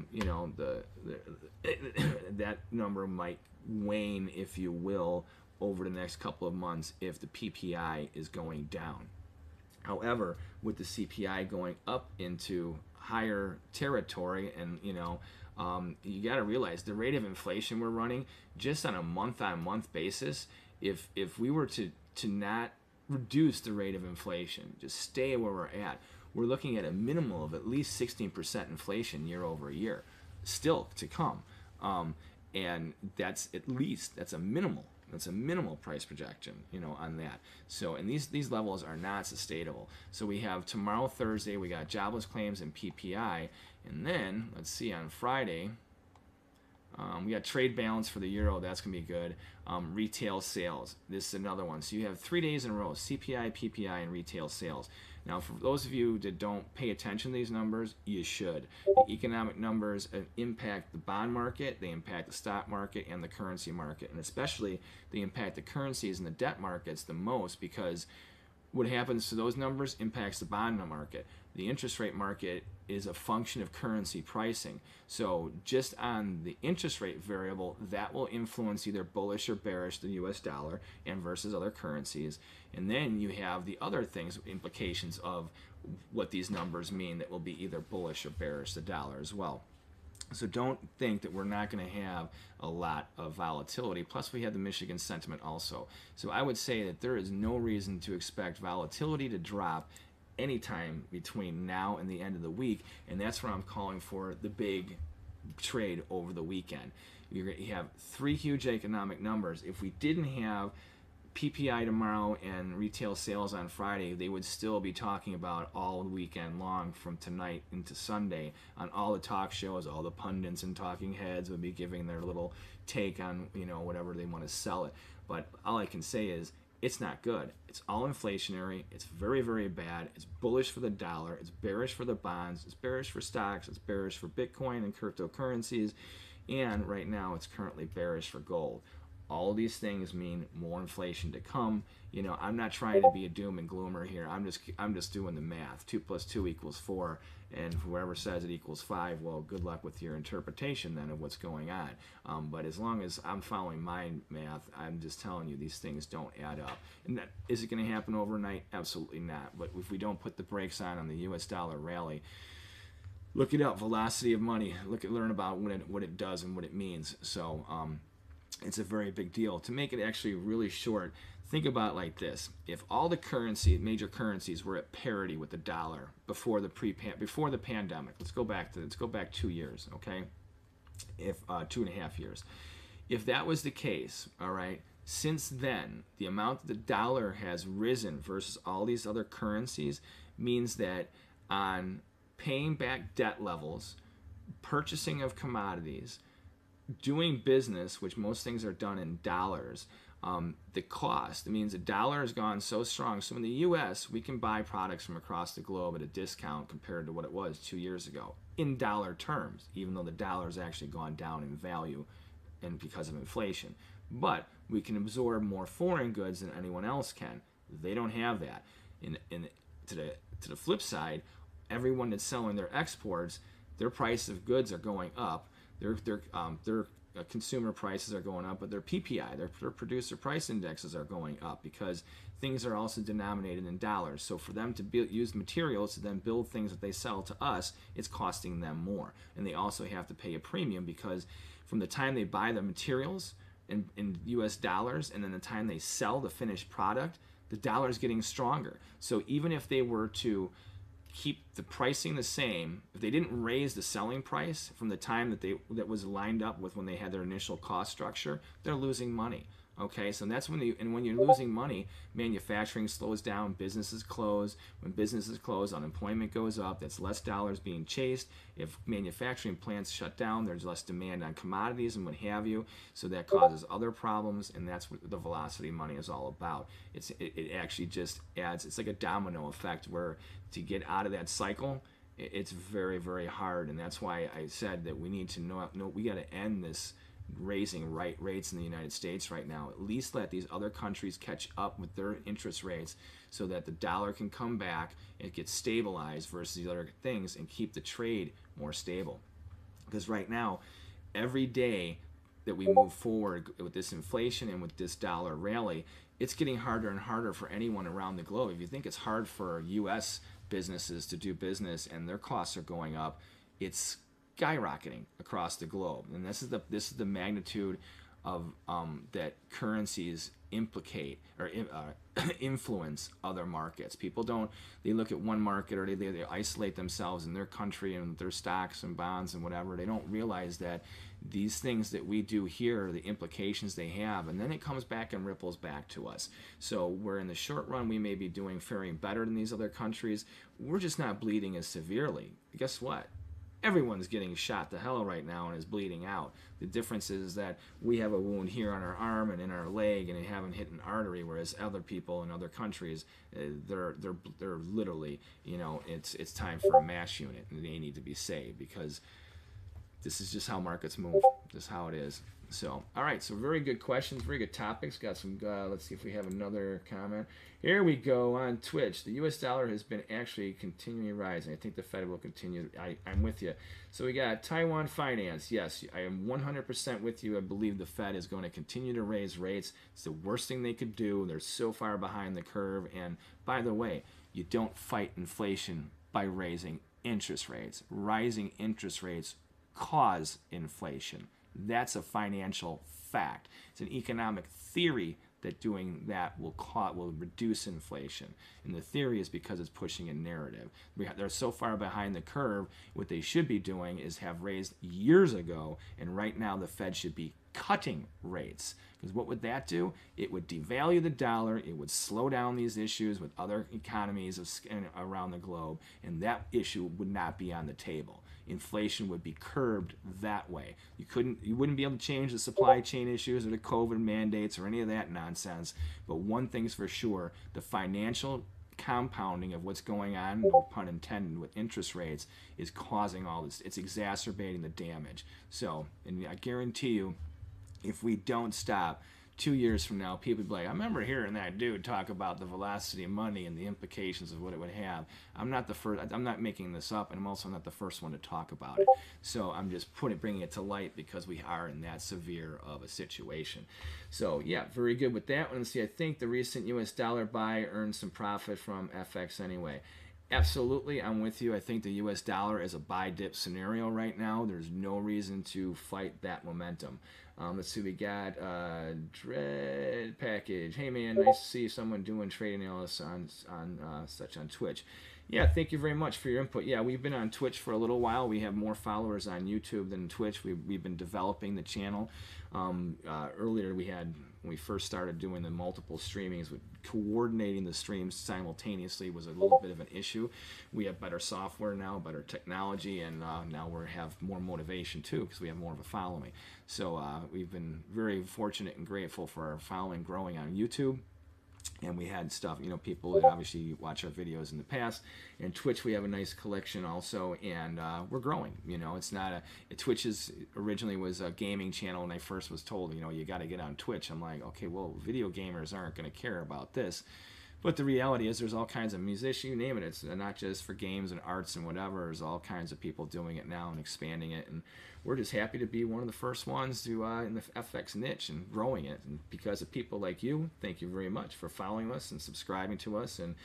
number might wane, if you will, over the next couple of months if the PPI is going down. However, with the CPI going up into higher territory, and you got to realize the rate of inflation we're running just on a month-on-month basis. If we were to not reduce the rate of inflation, just stay where we're at, we're looking at a minimum of at least 16% inflation year over year, still to come, and that's a minimal. That's a minimal price projection, on that. So, and these levels are not sustainable. So we have tomorrow, Thursday, we got jobless claims and PPI, and then let's see, on Friday, we got trade balance for the euro. That's gonna be good. Retail sales. This is another one. So you have 3 days in a row: CPI, PPI, and retail sales. Now, for those of you that don't pay attention to these numbers, you should. The economic numbers impact the bond market, they impact the stock market and the currency market, and especially they impact the currencies and the debt markets the most, because what happens to those numbers impacts the bond market. The interest rate market is a function of currency pricing. So just on the interest rate variable, that will influence either bullish or bearish the US dollar and versus other currencies. And then you have the other things, implications of what these numbers mean, that will be either bullish or bearish the dollar as well. So don't think that we're not going to have a lot of volatility. Plus, we have the Michigan sentiment also. So I would say that there is no reason to expect volatility to drop anytime between now and the end of the week, and that's where I'm calling for the big trade over the weekend. You have 3 huge economic numbers. If we didn't have PPI tomorrow and retail sales on Friday, they would still be talking about all weekend long from tonight into Sunday on all the talk shows. All the pundits and talking heads would be giving their little take on whatever they want to sell it. But all I can say is it's not good. It's all inflationary. It's very, very bad. It's bullish for the dollar. It's bearish for the bonds. It's bearish for stocks. It's bearish for Bitcoin and cryptocurrencies. And right now it's currently bearish for gold. All these things mean more inflation to come. I'm not trying to be a doom and gloomer here. I'm just doing the math. 2 + 2 = 4, and whoever says it equals 5, well, good luck with your interpretation then of what's going on. But as long as I'm following my math, I'm just telling you these things don't add up. And is it going to happen overnight? Absolutely not. But if we don't put the brakes on the U.S. dollar rally, look it up. Velocity of money. Learn about what it does and what it means. So. It's a very big deal. To make it actually really short, think about it like this. If all the major currencies were at parity with the dollar before the pandemic, let's go back 2 years, okay? If 2.5 years. If that was the case, all right, since then, the amount that the dollar has risen versus all these other currencies means that on paying back debt levels, purchasing of commodities, doing business, which most things are done in dollars, the cost. It means the dollar has gone so strong. So in the U.S., we can buy products from across the globe at a discount compared to what it was 2 years ago in dollar terms, even though the dollar has actually gone down in value and because of inflation. But we can absorb more foreign goods than anyone else can. They don't have that. To the flip side, everyone that's selling their exports, their price of goods are going up. Their consumer prices are going up, but their PPI, their producer price indexes are going up because things are also denominated in dollars. So for them to use materials to then build things that they sell to us, it's costing them more. And they also have to pay a premium because from the time they buy the materials in US dollars and then the time they sell the finished product, the dollar is getting stronger. So even if they were to keep the pricing the same, if they didn't raise the selling price from the time that was lined up with when they had their initial cost structure, they're losing money. Okay, so that's when you're losing money, manufacturing slows down, businesses close. When businesses close, unemployment goes up. That's less dollars being chased. If manufacturing plants shut down, there's less demand on commodities and what have you. So that causes other problems, and that's what the velocity money is all about. It actually just adds. It's like a domino effect where to get out of that cycle, it's very, very hard, and that's why I said that we need to know we got to end this raising rates in the United States right now. At least let these other countries catch up with their interest rates so that the dollar can come back and get stabilized versus these other things and keep the trade more stable. Because right now, every day that we move forward with this inflation and with this dollar rally, it's getting harder and harder for anyone around the globe. If you think it's hard for U.S. businesses to do business and their costs are going up, it's skyrocketing across the globe, and this is the magnitude of that currencies implicate or influence other markets. People they look at one market or they isolate themselves in their country and their stocks and bonds and whatever. They don't realize that these things that we do here, the implications they have, and then it comes back and ripples back to us. So where in the short run we may be faring better than these other countries, we're just not bleeding as severely. Guess what? Everyone's getting shot to hell right now and is bleeding out. The difference is that we have a wound here on our arm and in our leg and they haven't hit an artery, whereas other people in other countries, they're literally, it's time for a mass unit and they need to be saved because this is just how markets move. This is how it is. So, all right, so very good questions, very good topics. Got some, let's see if we have another comment. Here we go on Twitch. The U.S. dollar has been actually continuing rising. I think the Fed will continue. I'm with you. So we got Taiwan Finance. Yes, I am 100% with you. I believe the Fed is going to continue to raise rates. It's the worst thing they could do. They're so far behind the curve. And by the way, you don't fight inflation by raising interest rates. Rising interest rates cause inflation. That's a financial fact. It's an economic theory that doing that will reduce inflation. And the theory is because it's pushing a narrative. They're so far behind the curve, what they should be doing is have raised years ago, and right now the Fed should be cutting rates. Because what would that do? It would devalue the dollar, it would slow down these issues with other economies around the globe, and that issue would not be on the table. Inflation would be curbed that way. You wouldn't be able to change the supply chain issues or the COVID mandates or any of that nonsense. But one thing's for sure, the financial compounding of what's going on, no pun intended, with interest rates is causing all this. It's exacerbating the damage. So, and I guarantee you, if we don't stop, 2 years from now, people will be like, I remember hearing that dude talk about the velocity of money and the implications of what it would have. I'm not making this up, and I'm also not the first one to talk about it. So I'm just bringing it to light because we are in that severe of a situation. So yeah, very good with that one. Let's see, I think the recent US dollar buy earned some profit from FX anyway. Absolutely, I'm with you. I think the US dollar is a buy dip scenario right now. There's no reason to fight that momentum. Let's see, we got Dread Package. Hey man, nice to see someone doing trade analysis on Twitch. Yeah, thank you very much for your input. Yeah, we've been on Twitch for a little while. We have more followers on YouTube than Twitch. We've been developing the channel. Earlier we had when we first started doing the multiple streamings, with coordinating the streams simultaneously was a little bit of an issue. We have better software now, better technology, and now we have more motivation too because we have more of a following. So we've been very fortunate and grateful for our following growing on YouTube. And we had stuff, people that obviously watch our videos in the past. And Twitch, we have a nice collection also, and we're growing. It's not Twitch originally was a gaming channel, and I first was told, you got to get on Twitch. I'm like, okay, well, video gamers aren't going to care about this. But the reality is there's all kinds of musicians, you name it. It's not just for games and arts and whatever. There's all kinds of people doing it now and expanding it. And we're just happy to be one of the first ones to in the FX niche and growing it. And because of people like you, thank you very much for following us and subscribing to us. And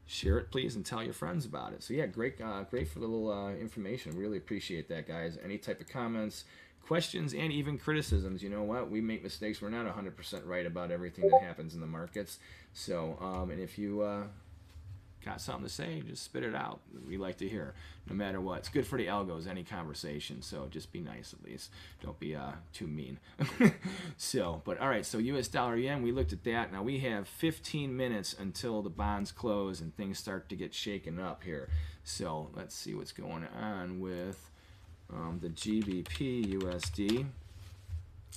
share it, please, and tell your friends about it. So, yeah, great for the little information. Really appreciate that, guys. Any type of comments, questions, and even criticisms. You know what? We make mistakes. We're not 100% right about everything that happens in the markets. So, and if you got something to say, just spit it out. We like to hear, no matter what. It's good for the algos, any conversation. So just be nice at least. Don't be too mean. So, but all right. So US dollar yen, we looked at that. Now we have 15 minutes until the bonds close and things start to get shaken up here. So let's see what's going on with the GBP USD.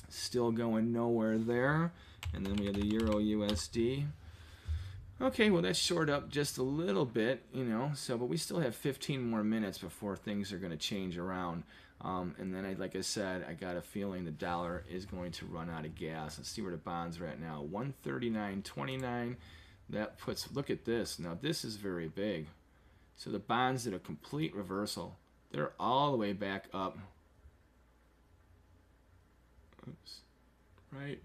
Still going nowhere there. And then we have the Euro USD. Okay, well, that's short up just a little bit, so, but we still have 15 more minutes before things are going to change around. And then, like I said, I got a feeling the dollar is going to run out of gas. Let's see where the bonds are at now. 139.29. That puts, look at this. Now, this is very big. So the bonds did a complete reversal. They're all the way back up. Oops. Right.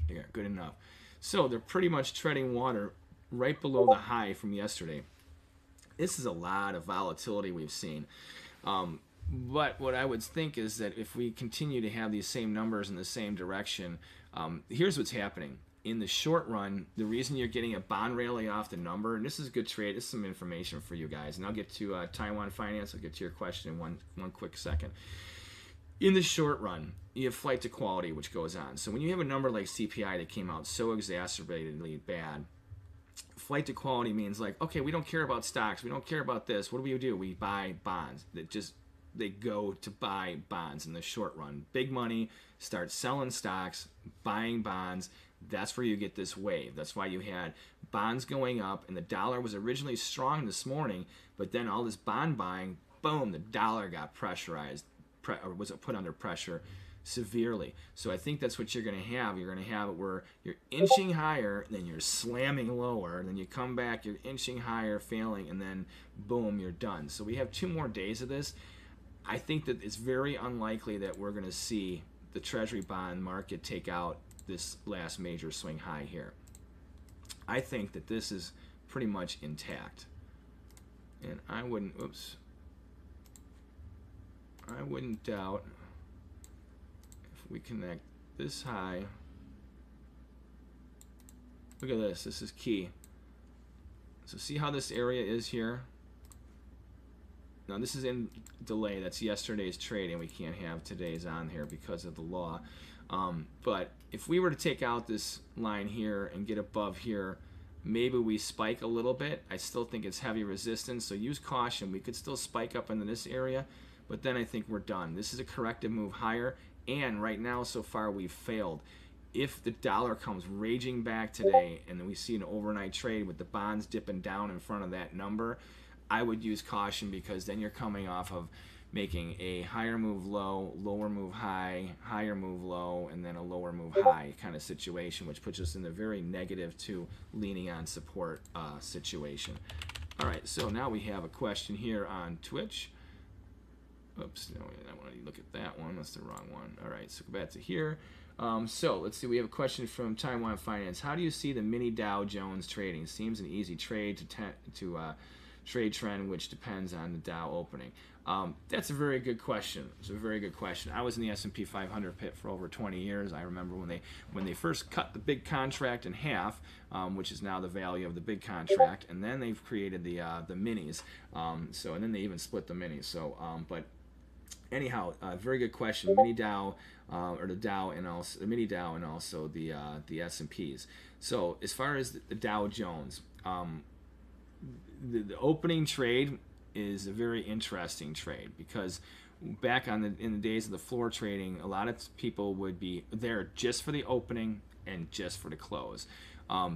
Yeah, good enough. So they're pretty much treading water right below the high from yesterday. This is a lot of volatility we've seen. But what I would think is that if we continue to have these same numbers in the same direction, here's what's happening. In the short run, the reason you're getting a bond rally off the number, and this is a good trade, this is some information for you guys, and I'll get to Taiwan finance, I'll get to your question in one quick second. In the short run, you have flight to quality, which goes on. So when you have a number like CPI that came out so exacerbatedly bad, flight to quality means like, okay, we don't care about stocks. We don't care about this. What do? We buy bonds. They go to buy bonds in the short run. Big money, start selling stocks, buying bonds. That's where you get this wave. That's why you had bonds going up, and the dollar was originally strong this morning, but then all this bond buying, boom, the dollar got pressurized. Or was it put under pressure severely? So I think that's what you're going to have. You're going to have it where you're inching higher, then you're slamming lower, then you come back, you're inching higher, failing, and then boom, you're done. So we have 2 more days of this. I think that it's very unlikely that we're going to see the Treasury bond market take out this last major swing high here. I think that this is pretty much intact. And I wouldn't doubt if we connect this high. Look at this. This is key. So see how this area is here? Now this is in delay. That's yesterday's trade, and we can't have today's on here because of the law. But if we were to take out this line here and get above here, maybe we spike a little bit. I still think it's heavy resistance, so use caution. We could still spike up into this area, but then I think we're done. This is a corrective move higher, and right now so far we've failed. If the dollar comes raging back today and then we see an overnight trade with the bonds dipping down in front of that number, I would use caution, because then you're coming off of making a higher move low, lower move high, higher move low, and then a lower move high kind of situation, which puts us in the very negative to leaning on support situation. All right, so now we have a question here on Twitch. Oops, no, I want to look at that one. That's the wrong one. All right, so go back to here. So let's see. We have a question from Taiwan Finance. How do you see the mini Dow Jones trading? Seems an easy trade to trade trend, which depends on the Dow opening. That's a very good question. It's a very good question. I was in the S&P 500 pit for over 20 years. I remember when they first cut the big contract in half, which is now the value of the big contract, and then they've created the minis. And then they even split the minis. So, but anyhow, very good question. Mini Dow, or the Dow and also the mini Dow and also the S&Ps. So as far as the Dow Jones, the opening trade is a very interesting trade, because back in the days of the floor trading, a lot of people would be there just for the opening and just for the close.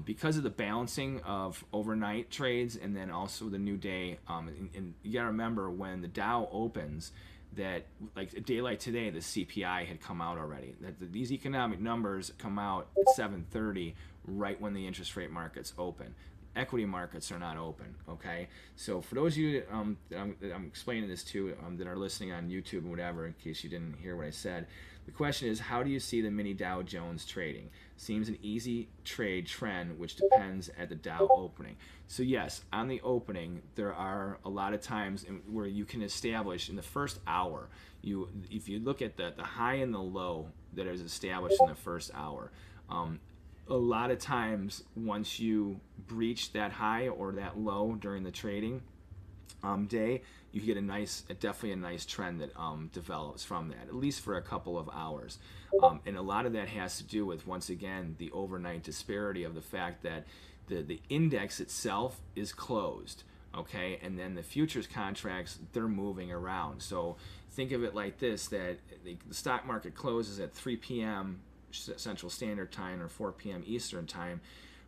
Because of the balancing of overnight trades and then also the new day, and you gotta remember, when the Dow opens, that like a day like today, the CPI had come out already. That these economic numbers come out at 7:30, right when the interest rate markets open. Equity markets are not open. Okay, so for those of you that I'm explaining this to, that are listening on YouTube and whatever, in case you didn't hear what I said, the question is, how do you see the mini Dow Jones trading? Seems an easy trade trend, which depends at the Dow opening. So yes, on the opening, there are a lot of times where you can establish in the first hour, if you look at the high and the low that is established in the first hour, a lot of times once you breach that high or that low during the trading day, you get definitely a nice trend that develops from that, at least for a couple of hours. And a lot of that has to do with, once again, the overnight disparity of the fact that the index itself is closed, okay, and then the futures contracts, they're moving around. So think of it like this, that the stock market closes at 3 p.m. Central Standard Time or 4 p.m. Eastern Time.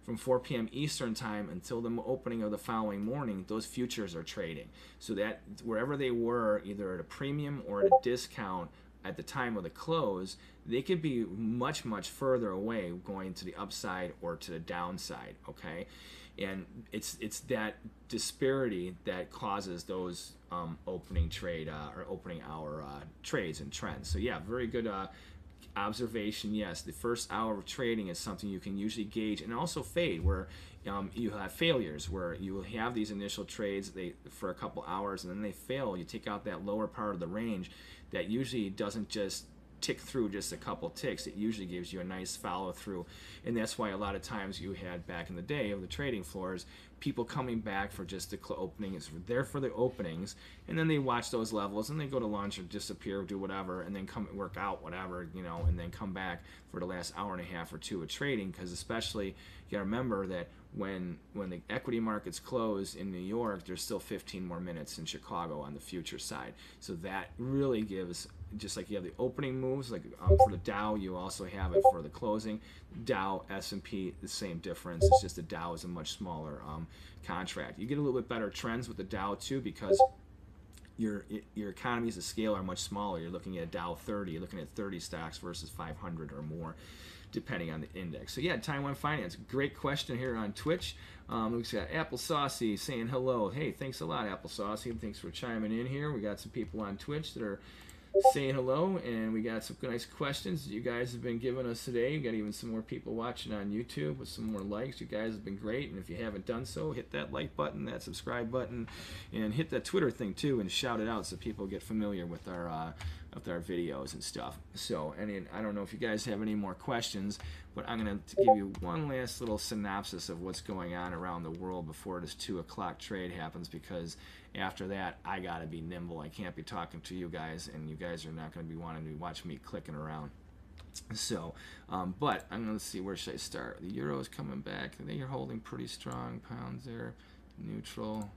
From 4 p.m. Eastern Time until the opening of the following morning, those futures are trading. So that wherever they were, either at a premium or at a discount at the time of the close, they could be much, much further away, going to the upside or to the downside, okay? And it's that disparity that causes those opening trade or opening hour trades and trends. So yeah, very good observation. Yes, the first hour of trading is something you can usually gauge and also fade, where you have failures, where you will have these initial trades for a couple hours and then they fail. You take out that lower part of the range, that usually doesn't just tick through just a couple ticks. It usually gives you a nice follow through, and that's why a lot of times you had back in the day of the trading floors, people coming back for just the opening. It's there for the openings, and then they watch those levels and they go to lunch or disappear, do whatever, and then come work out, whatever, and then come back for the last hour and a half or two of trading. Because especially, you gotta remember that when the equity markets close in New York, there's still 15 more minutes in Chicago on the future side. So that really gives, just like you have the opening moves, like for the Dow, you also have it for the closing. Dow, S&P, the same difference. It's just the Dow is a much smaller contract. You get a little bit better trends with the Dow too, because your economies of scale are much smaller. You're looking at a Dow 30, you're looking at 30 stocks versus 500 or more, depending on the index. So yeah, Taiwan Finance, great question here on Twitch. We've got Apple Saucy saying hello. Hey, thanks a lot, Apple Saucy. Thanks for chiming in here. We got some people on Twitch that are saying hello, and we got some nice questions that you guys have been giving us today. We got even some more people watching on YouTube with some more likes. You guys have been great, and if you haven't done so, hit that like button, that subscribe button, and hit that Twitter thing too, and shout it out so people get familiar with our videos and stuff. So, and I don't know if you guys have any more questions, but I'm going to give you one last little synopsis of what's going on around the world before this 2 o'clock trade happens, because after that, I got to be nimble. I can't be talking to you guys, and you guys are not going to be wanting to watch me clicking around. So, but I'm going to see, where should I start? The euro is coming back. They are holding pretty strong. Pounds there, neutral.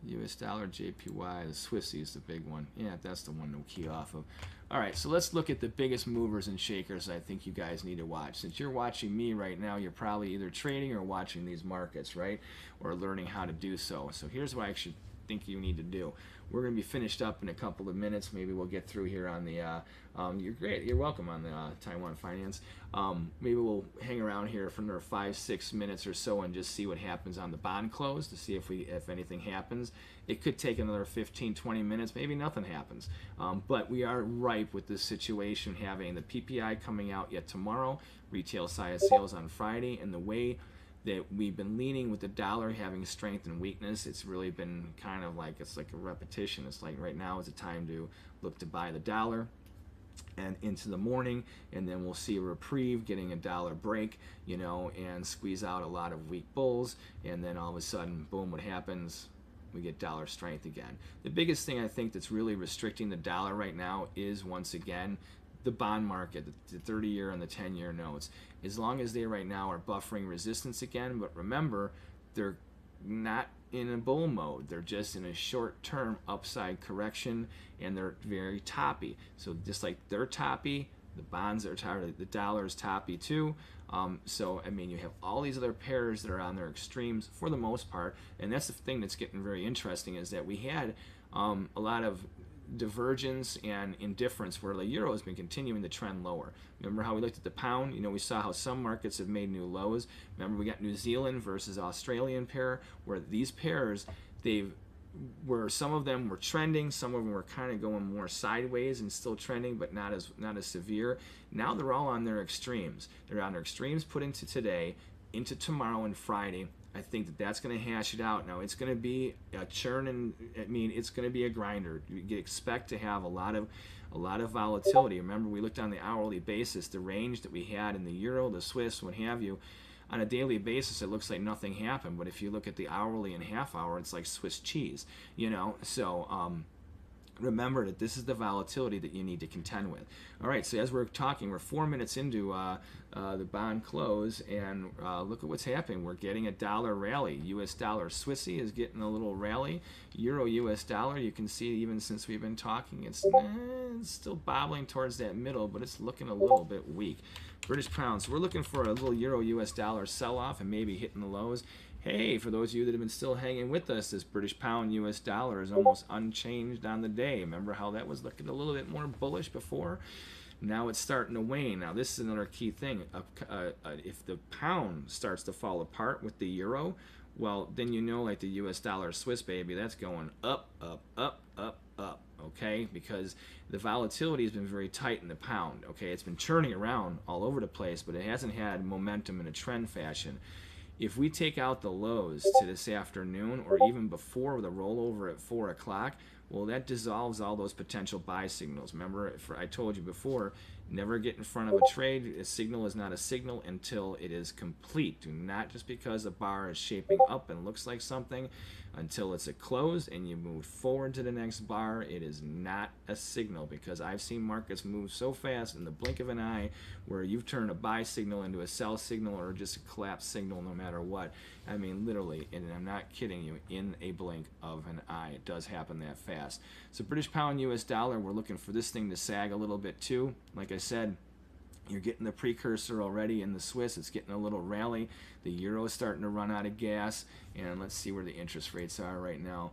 US dollar, JPY, the Swissy is the big one. Yeah, that's the one to key off of. All right, so let's look at the biggest movers and shakers I think you guys need to watch. Since you're watching me right now, you're probably either trading or watching these markets, right? Or learning how to do so. So here's what I actually think you need to do. We're going to be finished up in a couple of minutes. Maybe we'll get through here on the, you're great, you're welcome on the Taiwan Finance. Maybe we'll hang around here for another 5-6 minutes or so and just see what happens on the bond close to see if anything happens. It could take another 15-20 minutes, maybe nothing happens. But we are ripe with this situation, having the PPI coming out yet tomorrow, retail side sales on Friday, and the way that we've been leaning with the dollar having strength and weakness, it's really been kind of like, it's like a repetition. It's like right now is the time to look to buy the dollar and into the morning, and then we'll see a reprieve, getting a dollar break, and squeeze out a lot of weak bulls, and then all of a sudden, boom, what happens? We get dollar strength again. The biggest thing I think that's really restricting the dollar right now is, once again, the bond market, the 30-year and the 10-year notes, as long as they right now are buffering resistance again. But remember, they're not in a bull mode. They're just in a short-term upside correction, and they're very toppy. So just like they're toppy, the bonds are toppy, the dollar is toppy too. So I mean, you have all these other pairs that are on their extremes for the most part, and that's the thing that's getting very interesting, is that we had a lot of divergence and indifference where the euro has been continuing to trend lower. Remember how we looked at the pound? You know, we saw how some markets have made new lows. Remember, we got New Zealand versus Australian pair, where these pairs, where some of them were trending, some of them were kind of going more sideways and still trending, but not as severe. Now they're all on their extremes. They're on their extremes put into today, into tomorrow and Friday. I think that that's going to hash it out. Now it's going to be a churn, and I mean, it's going to be a grinder. You expect to have a lot of volatility. Remember, we looked on the hourly basis, the range that we had in the euro, the Swiss, what have you. On a daily basis, it looks like nothing happened, but if you look at the hourly and half hour, it's like Swiss cheese, you know. So remember that this is the volatility that you need to contend with. All right, so as we're talking, we're 4 minutes into the bond close, and look at what's happening. We're getting a dollar rally. U.S. dollar Swissy is getting a little rally. Euro U.S. dollar, you can see even since we've been talking, it's still bobbling towards that middle, but it's looking a little bit weak. British pound, so we're looking for a little Euro U.S. dollar sell-off and maybe hitting the lows. Hey, for those of you that have been still hanging with us, this British pound US dollar is almost unchanged on the day. Remember how that was looking a little bit more bullish before? Now it's starting to wane. Now this is another key thing. If the pound starts to fall apart with the euro, well, then you know, like the US dollar Swiss baby, that's going up, up, up, up, up, okay? Because the volatility has been very tight in the pound, okay? It's been churning around all over the place, but it hasn't had momentum in a trend fashion. If we take out the lows to this afternoon, or even before the rollover at 4 o'clock, well, that dissolves all those potential buy signals. Remember, I told you before, never get in front of a trade. A signal is not a signal until it is complete. Do not, just because a bar is shaping up and looks like something, until it's a close and you move forward to the next bar, it is not a signal, because I've seen markets move so fast in the blink of an eye where you've turned a buy signal into a sell signal, or just a collapse signal, no matter what. I mean, literally, and I'm not kidding you, in a blink of an eye. It does happen that fast. So British pound US dollar, we're looking for this thing to sag a little bit too. Like I said, you're getting the precursor already in the Swiss. It's getting a little rally. The euro is starting to run out of gas. And let's see where the interest rates are right now.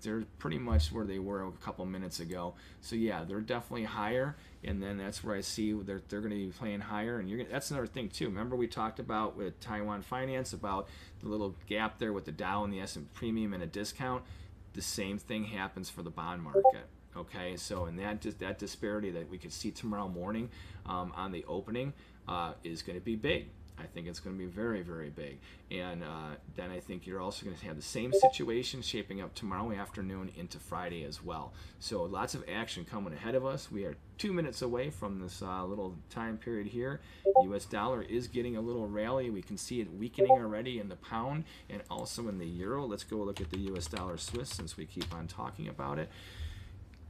They're pretty much where they were a couple minutes ago. So yeah, they're definitely higher. And then that's where I see they're going to be playing higher. And that's another thing too. Remember we talked about with Taiwan Finance about the little gap there with the Dow and the S&P premium and a discount. The same thing happens for the bond market. Okay, so and that disparity that we could see tomorrow morning on the opening is going to be big. I think it's going to be very, very big. And then I think you're also going to have the same situation shaping up tomorrow afternoon into Friday as well. So lots of action coming ahead of us. We are 2 minutes away from this little time period here. US dollar is getting a little rally. We can see it weakening already in the pound and also in the euro. Let's go look at the US dollar Swiss, since we keep on talking about it.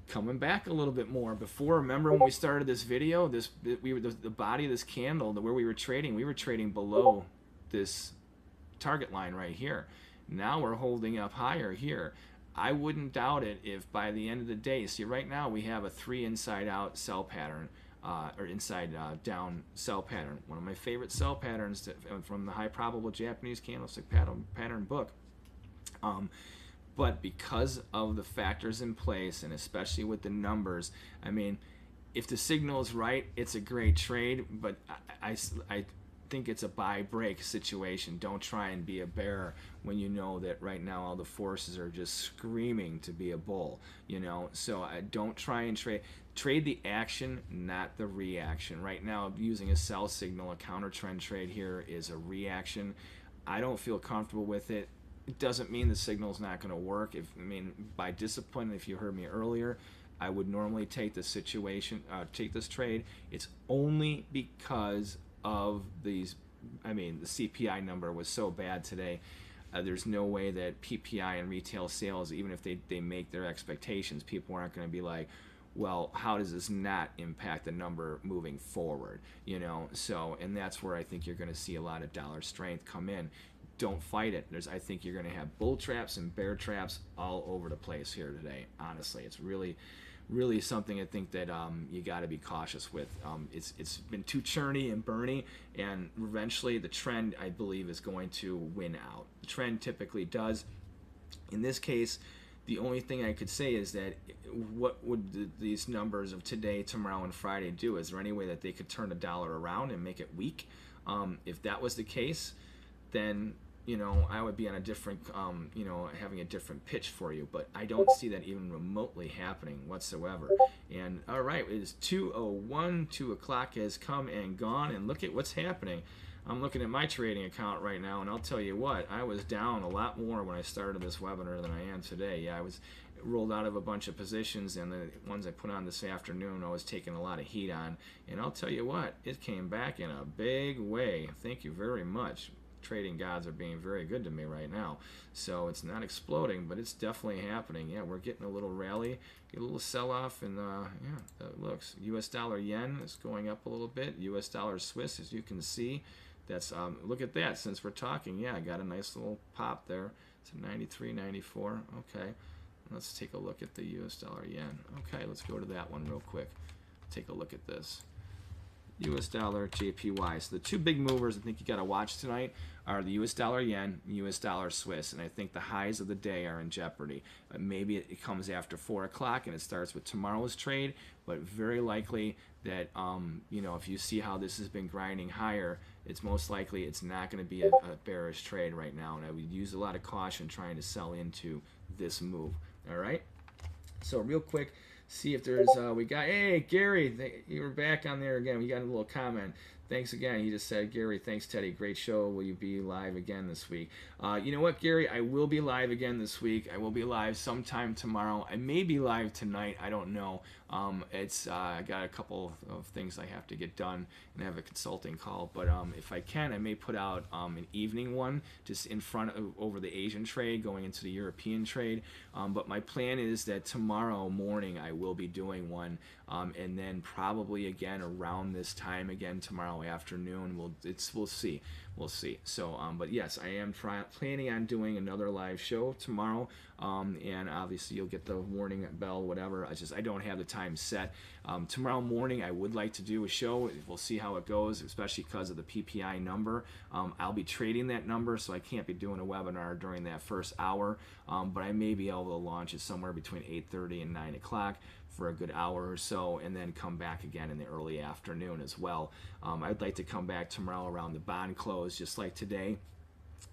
Coming back a little bit more. Before, remember when we started this video, the body of this candle, where we were trading below this target line right here. Now we're holding up higher here. I wouldn't doubt it if by the end of the day, see right now we have a 3 inside out sell pattern, or inside down sell pattern. One of my favorite sell patterns from the high probable Japanese candlestick pattern book. But because of the factors in place, and especially with the numbers, I mean, if the signal is right, it's a great trade, but I think it's a buy break situation. Don't try and be a bear when you know that right now all the forces are just screaming to be a bull, you know. So I don't try and trade the action, not the reaction. Right now, using a sell signal, a counter trend trade here is a reaction. I don't feel comfortable with it. It doesn't mean the signal's not going to work. By discipline, if you heard me earlier, I would normally take this trade. It's only because of these. The CPI number was so bad today. There's no way that PPI and retail sales, even if they make their expectations, people aren't going to be like, well, how does this not impact the number moving forward? You know, so, and that's where I think you're going to see a lot of dollar strength come in. Don't fight it. I think you're going to have bull traps and bear traps all over the place here today. Honestly, it's really something I think that you got to be cautious with. It's been too churny and burny, and eventually the trend, I believe, is going to win out. The trend typically does. In this case, the only thing I could say is that what would these numbers of today, tomorrow, and Friday do? Is there any way that they could turn the dollar around and make it weak? If that was the case, then I would be on a different, having a different pitch for you. But I don't see that even remotely happening whatsoever. And all right, it is 2:01. 2 o'clock has come and gone, and look at what's happening. I'm looking at my trading account right now, and I'll tell you what, I was down a lot more when I started this webinar than I am today. Yeah, I was rolled out of a bunch of positions, and the ones I put on this afternoon, I was taking a lot of heat on. And I'll tell you what, it came back in a big way. Thank you very much. Trading gods are being very good to me right now. So it's not exploding, but it's definitely happening. Yeah, we're getting a little rally, get a little sell-off, and yeah, that looks. US dollar yen is going up a little bit. US dollar Swiss, as you can see, that's look at that. Since we're talking, yeah, I got a nice little pop there. It's a 93.94. Okay, let's take a look at the US dollar yen. Okay, let's go to that one real quick. Take a look at this. US dollar JPY. So the two big movers I think you got to watch tonight are the US dollar yen and US dollar Swiss. And I think the highs of the day are in jeopardy. Maybe it comes after 4 o'clock and it starts with tomorrow's trade, but very likely that, if you see how this has been grinding higher, it's most likely it's not going to be a bearish trade right now. And I would use a lot of caution trying to sell into this move. All right. So real quick, see if there's, we got, hey, Gary, you were back on there again. We got a little comment. Thanks again. He just said, Gary, thanks, Teddy. Great show. Will you be live again this week? You know what, Gary? I will be live again this week. I will be live sometime tomorrow. I may be live tonight. I don't know. I got a couple of things I have to get done and have a consulting call. But if I can, I may put out an evening one just in front of over the Asian trade going into the European trade. But my plan is that tomorrow morning I will be doing one. And then probably again around this time again tomorrow afternoon. We'll see. So, but yes, I am planning on doing another live show tomorrow. And obviously you'll get the warning bell, whatever. I don't have the time set. Tomorrow morning I would like to do a show. We'll see how it goes, especially because of the PPI number. I'll be trading that number, so I can't be doing a webinar during that first hour. But I may be able to launch it somewhere between 8:30 and 9 o'clock for a good hour or so, and then come back again in the early afternoon as well. I'd like to come back tomorrow around the bond close, just like today,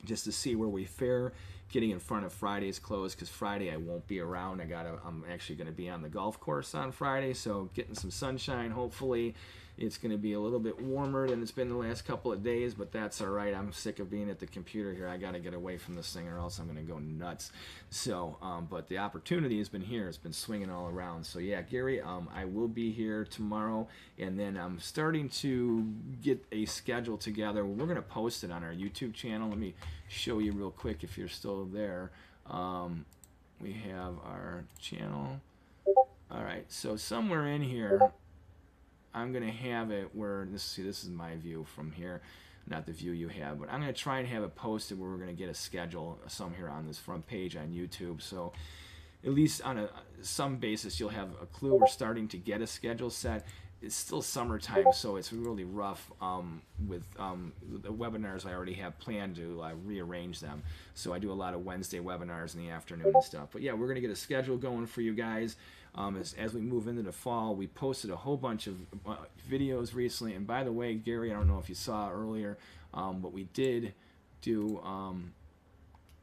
just to see where we fare, getting in front of Friday's close, because Friday I won't be around. I'm actually going to be on the golf course on Friday, so getting some sunshine, hopefully. It's going to be a little bit warmer than it's been the last couple of days, but that's all right. I'm sick of being at the computer here. I got to get away from this thing or else I'm going to go nuts. So, but the opportunity has been here. It's been swinging all around. So, yeah, Gary, I will be here tomorrow, and then I'm starting to get a schedule together. We're going to post it on our YouTube channel. Let me show you real quick if you're still there. We have our channel. All right, so somewhere in here, I'm going to have it where, this is my view from here, not the view you have, but I'm going to try and have it posted where we're going to get a schedule somewhere on this front page on YouTube. So at least on some basis, you'll have a clue. We're starting to get a schedule set. It's still summertime, so it's really rough with the webinars I already have planned to rearrange them. So I do a lot of Wednesday webinars in the afternoon and stuff. But yeah, we're going to get a schedule going for you guys. As we move into the fall, we posted a whole bunch of videos recently. And by the way, Gary, I don't know if you saw earlier, but we did do,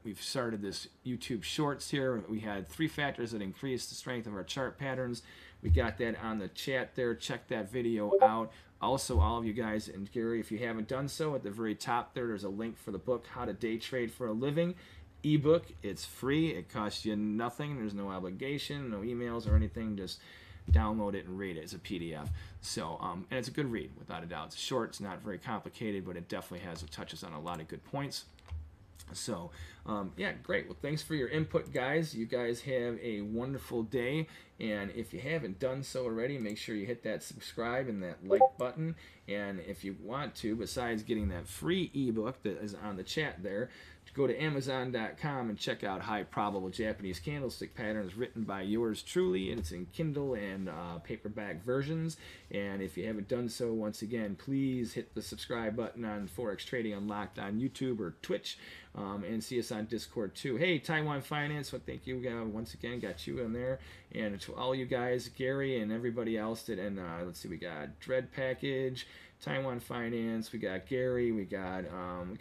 we've started this YouTube Shorts here. We had 3 factors that increase the strength of our chart patterns. We got that on the chat there. Check that video out. Also, all of you guys, and Gary, if you haven't done so, at the very top there's a link for the book, How to Day Trade for a Living. Ebook, it's free. It costs you nothing. There's no obligation, no emails or anything. Just download it and read it. It's a PDF. So, and it's a good read, without a doubt. It's short. It's not very complicated, but it definitely touches on a lot of good points. So, yeah, great. Well, thanks for your input, guys. You guys have a wonderful day, And if you haven't done so already, make sure you hit that subscribe and that like button. And if you want to, besides getting that free ebook that is on the chat there, go to Amazon.com and check out High Probable Japanese Candlestick Patterns, written by yours truly, and it's in Kindle and paperback versions. And if you haven't done so, once again, please hit the subscribe button on Forex Trading Unlocked on YouTube or Twitch, and see us on Discord too. Hey, Taiwan Finance, well, thank you once again, got you in there. And to all you guys, Gary and everybody else that, and let's see, we got Dread Package, Taiwan Finance, we got Gary, we got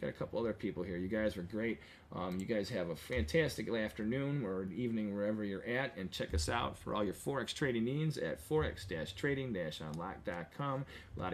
a couple other people here. You guys were great. You guys have a fantastic afternoon or evening wherever you're at, and check us out for all your Forex trading needs at forex-trading-unlocked.com.